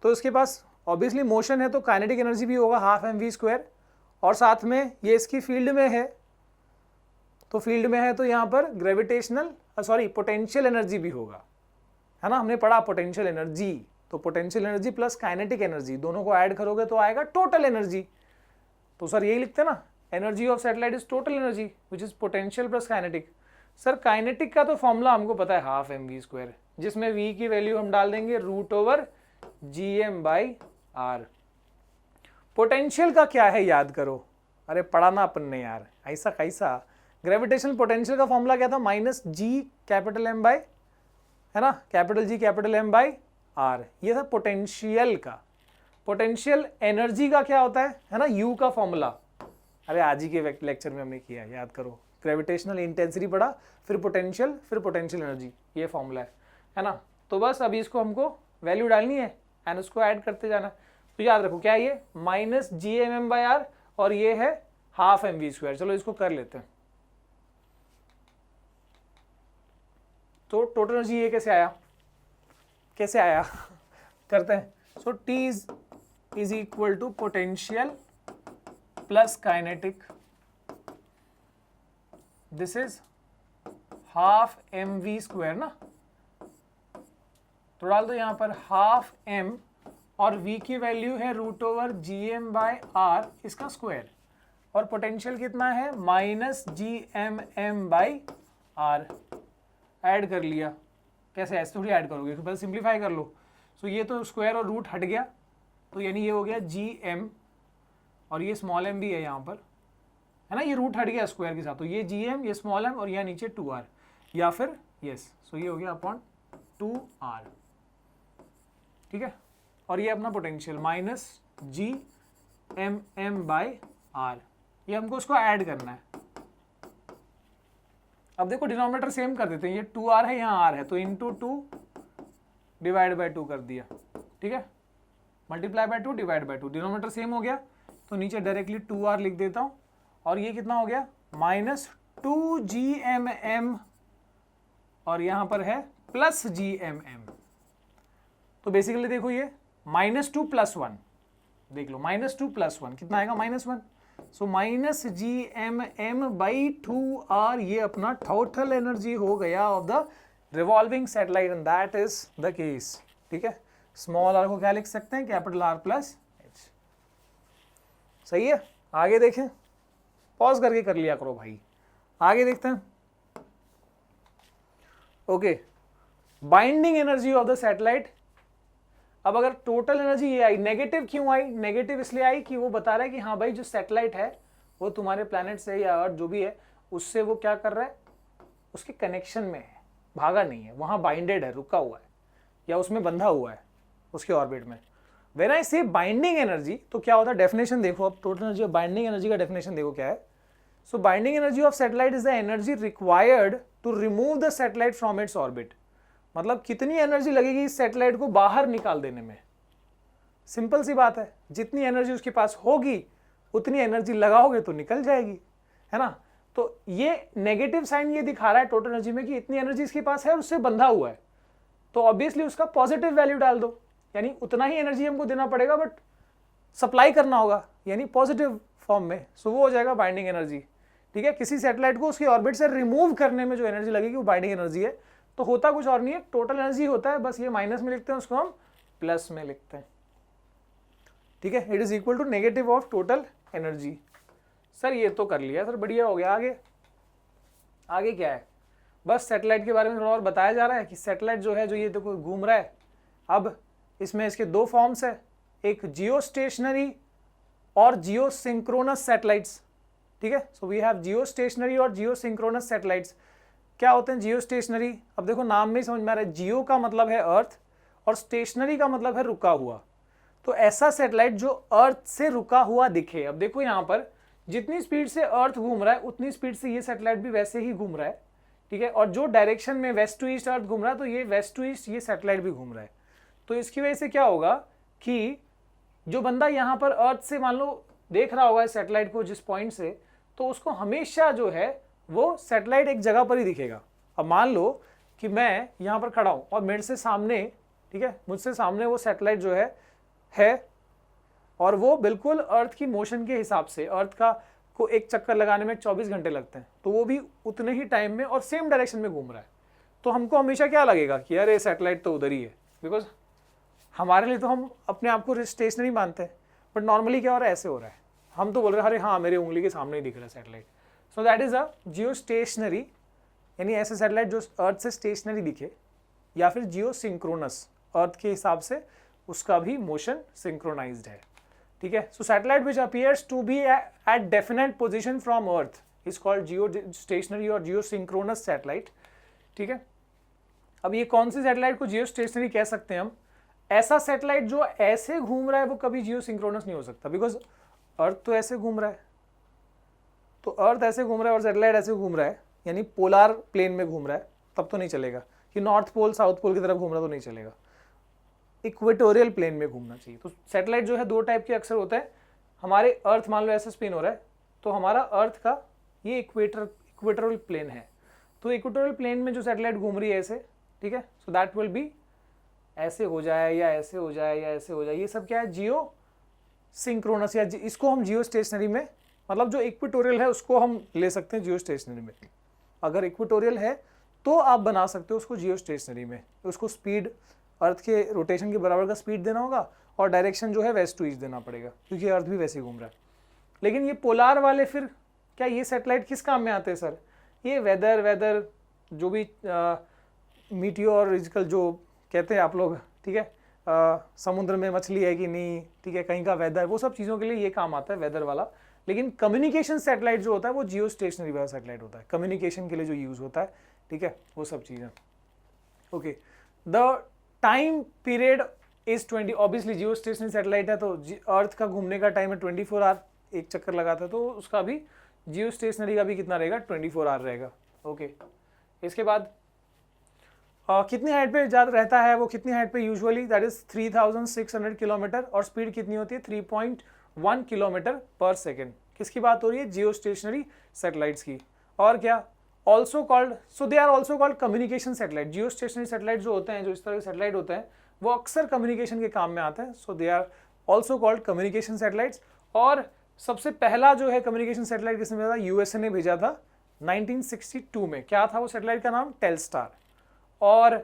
तो इसके पास ऑब्वियसली मोशन है, तो काइनेटिक एनर्जी भी होगा 12mv², और साथ में ये इसकी फील्ड में है, तो फील्ड में है तो यहाँ पर ग्रेविटेशनल पोटेंशियल एनर्जी भी होगा, है ना, हमने पढ़ा पोटेंशियल एनर्जी। तो potential energy plus kinetic energy दोनों को ऐड करोगे तो आएगा टोटल एनर्जी। तो सर यही लिखते हैं ना, energy of satellite is total energy which is potential plus kinetic. Sir kinetic का तो फॉर्मूला हमको पता है 12mv², जिसमें v की वैल्यू हम डाल देंगे √gm/r। पोटेंशियल का क्या है याद करो, अरे पढ़ा ना अपन ने यार, ऐसा कैसा। ग्रेविटेशनल पोटेंशियल का फॉर्मूला क्या था, -G∩M, है ना, G∩M/r, ये था पोटेंशियल का। पोटेंशियल एनर्जी का क्या होता है ना, U का फॉर्मूला, अरे आज ही के लेक्चर में हमने किया, याद करो, ग्रेविटेशनल इंटेंसिटी पढ़ा, फिर पोटेंशियल एनर्जी, ये फॉर्मूला है ना। तो बस अभी इसको हमको वैल्यू डालनी है एंड उसको ऐड करते जाना। तो याद रखो क्या है ये, -Gmm/r और ये है 12mv²। चलो इसको कर लेते हैं। तो टोटल एनर्जी ये कैसे आया करते हैं। So T is equal to potential plus kinetic, this is 12mv² ना, तो डाल दो यहाँ पर 12m और v की वैल्यू है √gm/r इसका स्क्वायर, और पोटेंशियल कितना है -Gmm/r। ऐड कर लिया, कैसे ऐसे थोड़ी ऐड करोगे, पहले सिंप्लीफाई कर लो। सो ये तो स्क्वायर और रूट हट गया, तो यानी ये हो गया gm, और ये स्मॉल m भी है यहाँ पर, है ना, ये रूट हट गया स्क्वायर के साथ, तो ये gm, ये स्मॉल m और यहाँ नीचे 2r, या फिर यस, सो ये हो गया अपॉन 2r, ठीक है। और ये अपना पोटेंशियल -Gmm/r, ये हमको उसको ऐड करना है। अब देखो डिनोमिनेटर सेम कर देते हैं, ये 2r है, यहाँ r है, तो इंटू 2 डिवाइड बाई 2 कर दिया, ठीक है, multiply by 2 divide by 2, denominator same हो गया, तो नीचे डायरेक्टली 2r लिख देता हूँ, और ये कितना हो गया -2gmm, और यहाँ पर है +gmm। तो बेसिकली देखो ये -2 + 1, देख लो -2 + 1 कितना आएगा, -1। सो -Gmm/2r ये अपना टोटल एनर्जी हो गया of the revolving satellite, and that is the case, ठीक है। स्मॉल r को क्या लिख सकते हैं, R + h। सही है, आगे देखें, पॉज करके कर लिया करो भाई, आगे देखते हैं। Okay, binding energy of the satellite. अब अगर टोटल एनर्जी ये आई, नेगेटिव क्यों आई, नेगेटिव इसलिए आई कि वो बता रहा है कि हाँ भाई जो सैटेलाइट है वो तुम्हारे प्लैनेट से या अर्थ जो भी है उससे वो क्या कर रहा है, उसके कनेक्शन में है, भागा नहीं है, वहाँ बाइंडेड है, रुका हुआ है, या उसमें बंधा हुआ है उसके ऑर्बिट में। व्हेन आई से बाइंडिंग एनर्जी, तो क्या होता है, डेफिनेशन देखो, अब total energy of binding energy का डेफिनेशन देखो क्या है। So binding energy of satellite is the energy required to remove the satellite from its orbit. मतलब कितनी एनर्जी लगेगी इस सैटेलाइट को बाहर निकाल देने में। सिंपल सी बात है, जितनी एनर्जी उसके पास होगी उतनी एनर्जी लगाओगे तो निकल जाएगी, है ना। तो ये नेगेटिव साइन ये दिखा रहा है टोटल एनर्जी में कि इतनी एनर्जी इसके पास है, उससे बंधा हुआ है, तो ऑब्वियसली उसका पॉजिटिव वैल्यू डाल दो, यानी उतना ही एनर्जी हमको देना पड़ेगा, बट सप्लाई करना होगा यानी पॉजिटिव फॉर्म में। सो वो हो जाएगा बाइंडिंग एनर्जी, ठीक है, किसी सैटेलाइट को उसकी ऑर्बिट से रिमूव करने में जो एनर्जी लगेगी वो बाइंडिंग एनर्जी है। तो होता कुछ और नहीं है, टोटल एनर्जी होता है, बस ये माइनस में लिखते हैं, उसको हम प्लस में लिखते हैं। ठीक है, it is equal to negative of total energy. Sir ये तो कर लिया सर, बढ़िया हो गया। आगे आगे क्या है, बस सैटेलाइट के बारे में थोड़ा और बताया जा रहा है कि सैटेलाइट जो है, जो ये देखो घूम रहा है, अब इसमें इसके दो फॉर्म्स है, एक जियो स्टेशनरी और जियो सिंक्रोनस सैटेलाइट्स। ठीक है, so we have Jio stationery और जियो सिंक्रोनस सैटेलाइट्स। क्या होते हैं जियो स्टेशनरी? अब देखो नाम में ही समझ में आ रहा है, जियो का मतलब है अर्थ और स्टेशनरी का मतलब है रुका हुआ। तो ऐसा सैटेलाइट जो अर्थ से रुका हुआ दिखे। अब देखो यहाँ पर जितनी स्पीड से अर्थ घूम रहा है उतनी स्पीड से ये सैटेलाइट भी वैसे ही घूम रहा है। ठीक है, और जो डायरेक्शन में वेस्ट टू ईस्ट अर्थ घूम रहा है, तो ये वेस्ट टू ईस्ट ये सैटेलाइट भी घूम रहा है। तो इसकी वजह से क्या होगा कि जो बंदा यहाँ पर अर्थ से मान लो देख रहा होगा सैटेलाइट को जिस पॉइंट से, तो उसको हमेशा जो है वो सैटेलाइट एक जगह पर ही दिखेगा। अब मान लो कि मैं यहाँ पर खड़ा हूँ और मेरे से सामने, ठीक है, मुझसे सामने वो सैटेलाइट जो है और वो बिल्कुल अर्थ की मोशन के हिसाब से, अर्थ का को एक चक्कर लगाने में 24 घंटे लगते हैं, तो वो भी उतने ही टाइम में और सेम डायरेक्शन में घूम रहा है। तो हमको हमेशा क्या लगेगा कि यार ये सैटेलाइट तो उधर ही है, बिकॉज हमारे लिए तो हम अपने आप को स्टेशनरी मानते हैं, बट नॉर्मली क्या हो रहा है, ऐसे हो रहा है। हम तो बोल रहे हैं अरे हाँ मेरे उंगली के सामने ही दिख रहा है satellite. So that is a Jio stationery, यानी ऐसे सैटेलाइट जो अर्थ से स्टेशनरी दिखे, या फिर जियो सिंक्रोनस, अर्थ के हिसाब से उसका भी मोशन सिंक्रोनाइज्ड है। ठीक है, so satellite which appears to be at definite position from earth is called geo stationery और जियो सिंक्रोनस सैटेलाइट। ठीक है, अब ये कौन सी सैटेलाइट को जियो स्टेशनरी कह सकते हैं हम? ऐसा सैटेलाइट जो ऐसे घूम रहा है वो कभी जियो सिंक्रोनस नहीं हो सकता, बिकॉज अर्थ तो ऐसे घूम रहा है, तो अर्थ ऐसे घूम रहा है और सैटेलाइट ऐसे घूम रहा है, यानी पोलार प्लेन में घूम रहा है, तब तो नहीं चलेगा। कि नॉर्थ पोल साउथ पोल की तरफ घूम रहा तो नहीं चलेगा, इक्वेटोरियल प्लेन में घूमना चाहिए। तो सैटेलाइट जो है दो टाइप के अक्सर होता है। हमारे अर्थ मान लो ऐसे स्पिन हो रहा है, तो हमारा अर्थ का ये इक्वेटोरियल प्लेन है, तो इक्वेटोरियल प्लेन में जो सैटेलाइट घूम रही है ऐसे, ठीक है, सो दैट विल बी ऐसे हो जाए या ऐसे हो जाए या ऐसे हो जाए, ये सब क्या है, जियो सिंक्रोनस, या इसको हम जियो स्टेशनरी में, मतलब जो इक्वेटोरियल है उसको हम ले सकते हैं जियो स्टेशनरी में। अगर इक्वेटोरियल है तो आप बना सकते हो उसको जियो स्टेशनरी में। उसको स्पीड अर्थ के रोटेशन के बराबर का स्पीड देना होगा और डायरेक्शन जो है वेस्ट टू ईस्ट देना पड़ेगा, क्योंकि अर्थ भी वैसे ही घूम रहा है। लेकिन ये पोलार वाले फिर क्या ये सैटेलाइट किस काम में आते हैं सर? ये वेदर जो भी मीटियोलॉजिकल जो कहते हैं आप लोग, ठीक है, समुद्र में मछली है कि नहीं, ठीक है, कहीं का वेदर, वो सब चीज़ों के लिए ये काम आता है वेदर वाला। लेकिन कम्युनिकेशन सैटेलाइट जो होता है वो जियो स्टेशनरी वाला सैटेलाइट होता है, कम्युनिकेशन के लिए जो यूज़ होता है, ठीक है, वो सब चीज़ें। Okay, the time period is 20, obviously Jio stationery satellite है तो अर्थ का घूमने का टाइम है 24 आवर, एक चक्कर लगाता है, तो उसका भी जियो स्टेशनरी का भी कितना रहेगा, 24 आवर रहेगा। ओके, इसके बाद कितनी हाइट पे ज़्यादा रहता है वो, कितनी हाइट पे यूजुअली, दैट इज 3600 किलोमीटर, और स्पीड कितनी होती है 3.1 किलोमीटर पर सेकेंड। किसकी बात हो रही है? जियो स्टेशनरी सैटेलाइट्स की। और क्या, also called, so they are also called communication satellite. Geostationary satellite जो होते हैं, जो इस तरह के सैटेलाइट होते हैं, वो अक्सर कम्युनिकेशन के काम में आते हैं, so they are also called communication satellites. और सबसे पहला जो है कम्युनिकेशन सैटेलाइट किसने भेजा था? यूएसए ने भेजा था 1962 में। क्या था वो सैटेलाइट का नाम? टेलस्टार। और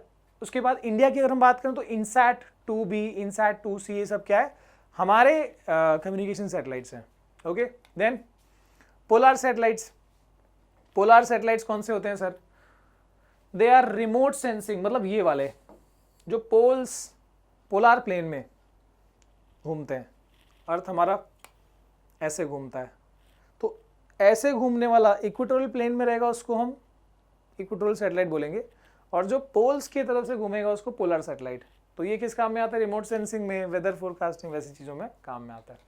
उसके बाद इंडिया की अगर हम बात करें तो इनसैट 2B, इनसैट 2C, ये सब क्या है, हमारे कम्युनिकेशन सैटेलाइट्स हैं। Okay, then polar satellites. Polar satellites कौन से होते हैं sir? They are remote sensing, मतलब ये वाले जो पोल्स पोलार प्लेन में घूमते हैं। अर्थ हमारा ऐसे घूमता है, तो ऐसे घूमने वाला इक्वेटोरियल प्लेन में रहेगा, उसको हम इक्वेटोरियल सैटेलाइट बोलेंगे, और जो पोल्स की तरफ से घूमेगा उसको पोलर सैटेलाइट। तो ये किस काम में आता है? रिमोट सेंसिंग में, वेदर फोरकास्टिंग, वैसी चीज़ों में काम में आता है।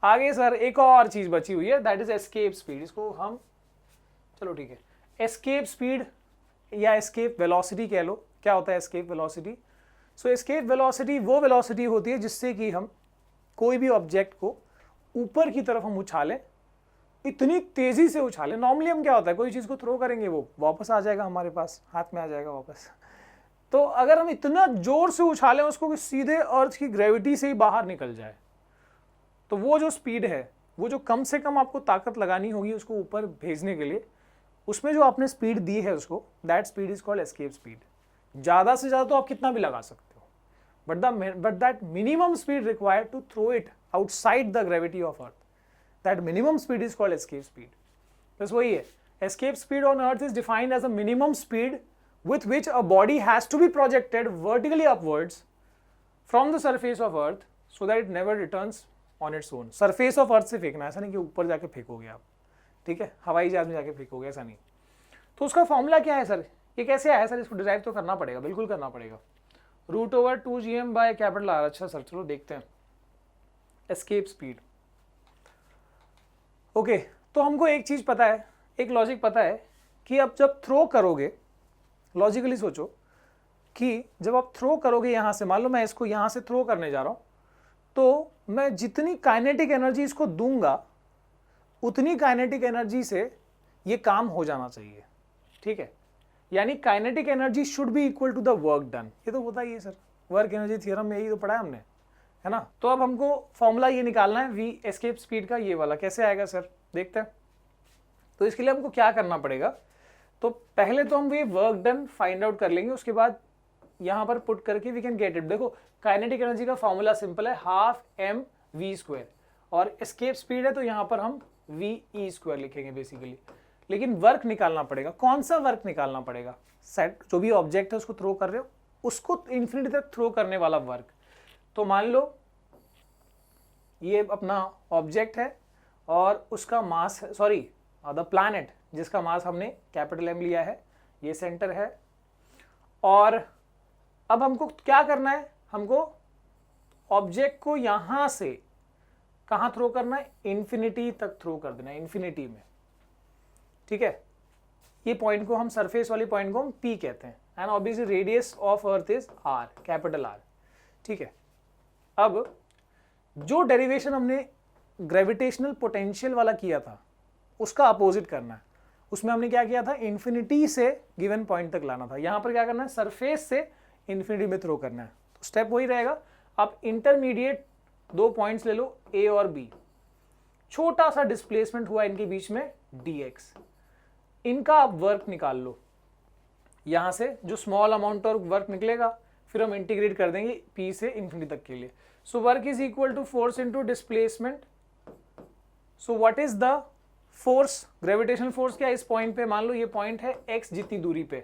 आगे सर एक और चीज़ बची हुई है, दैट इज एस्केप स्पीड। इसको हम, चलो ठीक है, एस्केप स्पीड या एस्केप वेलोसिटी कह लो। क्या होता है एस्केप वेलोसिटी? सो एस्केप वेलोसिटी वो वेलोसिटी होती है जिससे कि हम कोई भी ऑब्जेक्ट को ऊपर की तरफ हम उछालें, इतनी तेजी से उछालें। नॉर्मली हम क्या होता है, कोई चीज़ को थ्रो करेंगे वो वापस आ जाएगा हमारे पास, हाथ में आ जाएगा वापस। तो अगर हम इतना जोर से उछालें उसको कि सीधे अर्थ की ग्रेविटी से ही बाहर निकल जाए, तो वो जो स्पीड है वो जो कम से कम आपको ताकत लगानी होगी उसको ऊपर भेजने के लिए, उसमें जो आपने स्पीड दी है उसको, that speed is called escape speed. ज़्यादा से ज़्यादा तो आप कितना भी लगा सकते हो, but that minimum speed required to throw it outside the gravity of earth, that minimum speed is called escape speed. बस वही है, escape speed on earth is defined as a minimum speed with which a body has to be projected vertically upwards from the surface of earth so that it never returns on its own। surface of earth से फेंकना, ऐसा नहीं कि ऊपर जाके फेंकोगे आप, ठीक है, हवाई जहाज में जाके फेंकोगे, ऐसा नहीं। तो उसका फॉर्मूला क्या है सर, ये कैसे आया सर, इसको डिराइव तो करना पड़ेगा, बिल्कुल करना पड़ेगा। √2gm by capital R। अच्छा सर, चलो देखते हैं एस्केप स्पीड। ओके, तो हमको एक चीज पता है, एक लॉजिक पता है कि अब जब थ्रो करोगे, लॉजिकली सोचो कि जब आप थ्रो करोगे यहां से, मान लो मैं इसको यहां से थ्रो करने जा रहा हूं, तो मैं जितनी काइनेटिक एनर्जी इसको दूंगा उतनी काइनेटिक एनर्जी से ये काम हो जाना चाहिए, ठीक है। यानी kinetic energy should be equal to the work done. ये तो होता ही है सर, वर्क एनर्जी थ्योरम में यही तो पढ़ा है हमने, है ना। तो अब हमको फॉर्मूला ये निकालना है वी एस्केप स्पीड का, ये वाला कैसे आएगा सर, देखते हैं। तो इसके लिए हमको क्या करना पड़ेगा, तो पहले तो हम ये वर्क डन फाइंड आउट कर लेंगे, उसके बाद यहां पर पुट करके वी कैन गेट इट। देखो काइनेटिक एनर्जी का फॉर्मूला सिंपल है, हाफ एम वी स्क्वायर, और एस्केप स्पीड है तो यहां पर हम वी ई स्क्वायर लिखेंगे बेसिकली। लेकिन वर्क निकालना पड़ेगा, कौन सा वर्क निकालना पड़ेगा, सेट जो भी ऑब्जेक्ट है उसको थ्रो कर रहे हो उसको इन्फिनिटी तक थ्रो करने वाला वर्क। तो मान लो ये अपना ऑब्जेक्ट है और उसका मास, सॉरी द प्लैनेट जिसका मास हमने कैपिटल एम लिया है, ये सेंटर है। और अब हमको क्या करना है, हमको ऑब्जेक्ट को यहां से कहां थ्रो करना है, इन्फिनिटी तक थ्रो कर देना है, इन्फिनिटी में, ठीक है। ये पॉइंट को हम, सरफेस वाली पॉइंट को हम पी कहते हैं, and obviously radius of earth is R, capital R, ठीक है। अब जो डेरिवेशन हमने ग्रेविटेशनल पोटेंशियल वाला किया था उसका अपोजिट करना है। उसमें हमने क्या किया था, इन्फिनिटी से गिवन पॉइंट तक लाना था। यहां पर क्या करना है, सरफेस से इन्फिनिटी में थ्रो करना है। तो स्टेप वही रहेगा, आप इंटरमीडिएट दो पॉइंट्स ले लो ए और बी, छोटा सा डिस्प्लेसमेंट हुआ इनके बीच में dx, इनका आप वर्क निकाल लो। यहां से जो स्मॉल अमाउंट और वर्क निकलेगा फिर हम इंटीग्रेट कर देंगे p से इन्फिनिटी तक के लिए। So work is equal to force into displacement. So what is the force, gravitational force क्या है इस पॉइंट पे, मान लो ये पॉइंट है x जितनी दूरी पे,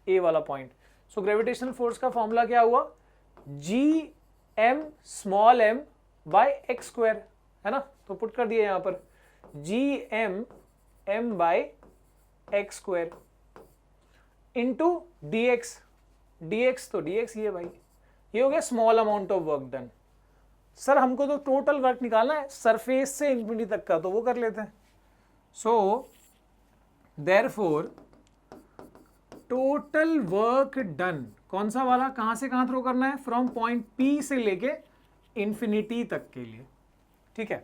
a वाला पॉइंट। सो ग्रेविटेशनल फोर्स का फॉर्मूला क्या हुआ, G M small M by X square, है ना। तो पुट कर दिया यहां पर G M M by X square into D X, तो dx ये भाई, ये हो गया small amount of work done. Sir हमको तो टोटल वर्क निकालना है सरफेस से इन्फिनिटी तक का, तो वो कर लेते हैं। So therefore total work done, कौन सा वाला, कहां से कहां थ्रो करना है, फ्रॉम पॉइंट P से लेके इन्फिनिटी तक के लिए, ठीक है।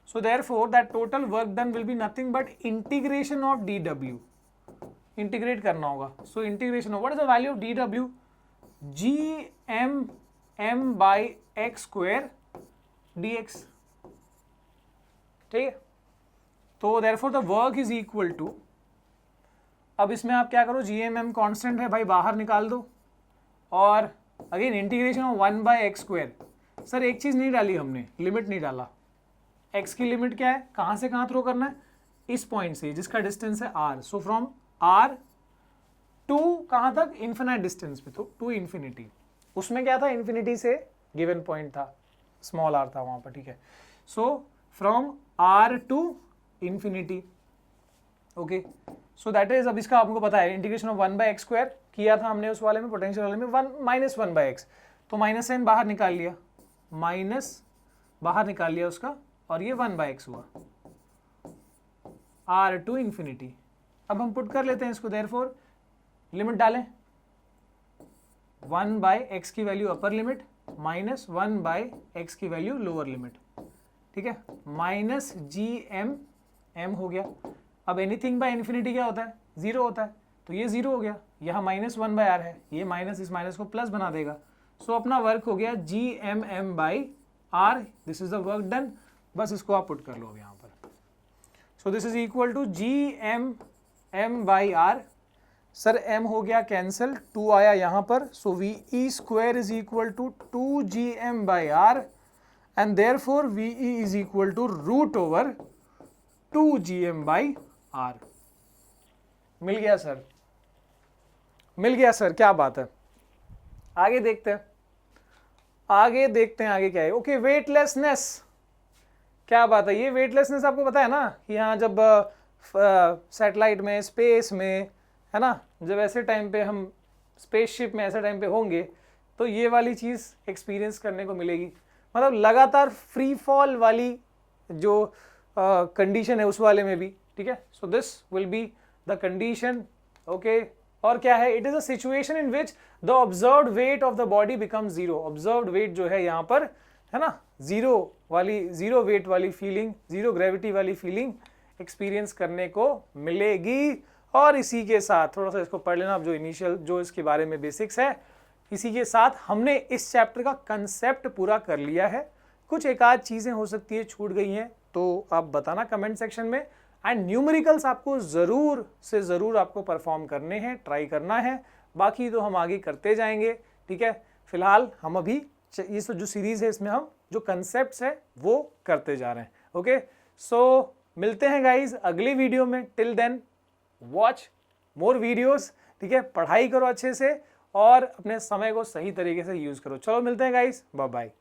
So therefore that total work done will be nothing but integration of dw, integrate करना होगा। So integration of what is the value of dw, G M M by X square dx, ठीक है। तो therefore the work is equal to, अब इसमें आप क्या करो, जी एम एम कॉन्स्टेंट है भाई, बाहर निकाल दो, और again integration of 1/x square. Sir एक चीज नहीं डाली हमने, लिमिट नहीं डाला। x की लिमिट क्या है, कहां से कहां थ्रो करना है, इस पॉइंट से जिसका डिस्टेंस है r। So from r to कहां तक, इन्फिनाइट डिस्टेंस पे, तो टू इन्फिनिटी। उसमें क्या था, इन्फिनिटी से गिवन पॉइंट था, स्मॉल r था वहां पर, ठीक है। So from r to infinity, okay. So that is, अब इसका आपको पता है इंटीग्रेशन ऑफ 1/x स्क्वायर किया था हमने उस वाले में, पोटेंशियल वाले में, 1 - 1/x, तो माइनस साइन बाहर निकाल लिया, माइनस बाहर निकाल लिया उसका, और ये 1/x हुआ, r टू इन्फिनिटी। अब हम पुट कर लेते हैं इसको, देयरफॉर लिमिट डालें, 1/x की value upper limit minus 1/x की वैल्यू लोअर लिमिट, ठीक है, माइनस जी एम एम हो गया। अब एनीथिंग बाय इन्फिनिटी क्या होता है, जीरो होता है, तो ये जीरो हो गया, यहाँ -1/r है, ये माइनस इस माइनस को प्लस बना देगा। सो अपना वर्क हो गया G M M by R, this is the work done. बस इसको आप पुट कर लो अब यहाँ पर। So this is equal to G M M by R. Sir m हो गया कैंसिल, 2 आया यहाँ पर, so V E square is equal to 2gm by R and therefore V E is equal to root over 2gm by R. मिल गया sir, मिल गया sir, क्या बात है। आगे देखते हैं, आगे देखते हैं आगे क्या है। ओके, वेटलेसनेस, क्या बात है। ये वेटलेसनेस आपको पता है ना कि यहाँ जब सैटेलाइट में, स्पेस में, है ना, जब ऐसे टाइम पे हम स्पेसशिप में ऐसे टाइम पे होंगे तो ये वाली चीज़ एक्सपीरियंस करने को मिलेगी। मतलब लगातार फ्री फॉल वाली जो कंडीशन है उस वाले में भी, ठीक है। So this will be the condition. Okay, और क्या है, it is a situation in which the observed weight of the body become zero. Observed weight जो है यहाँ पर, है ना, जीरो वाली, जीरो वेट वाली फीलिंग, जीरो ग्रेविटी वाली फीलिंग एक्सपीरियंस करने को मिलेगी। और इसी के साथ थोड़ा सा इसको पढ़ लेना, जो इनिशियल जो इसके बारे में बेसिक्स है, इसी के साथ हमने इस चैप्टर का कंसेप्ट पूरा कर लिया है। कुछ एक आध चीज़ें हो सकती है छूट गई हैं तो आप बताना कमेंट सेक्शन में। एंड न्यूमेरिकल्स आपको ज़रूर से ज़रूर आपको परफॉर्म करने हैं, ट्राई करना है, बाकी तो हम आगे करते जाएंगे, ठीक है। फिलहाल हम अभी ये जो सीरीज़ है इसमें हम जो कंसेप्ट्स है वो करते जा रहे हैं। ओके, सो मिलते हैं गाइज अगली वीडियो में। Till then watch more videos, ठीक है। पढ़ाई करो अच्छे से और अपने समय को सही तरीके से यूज़ करो। चलो मिलते हैं गाइज, बाय बाय।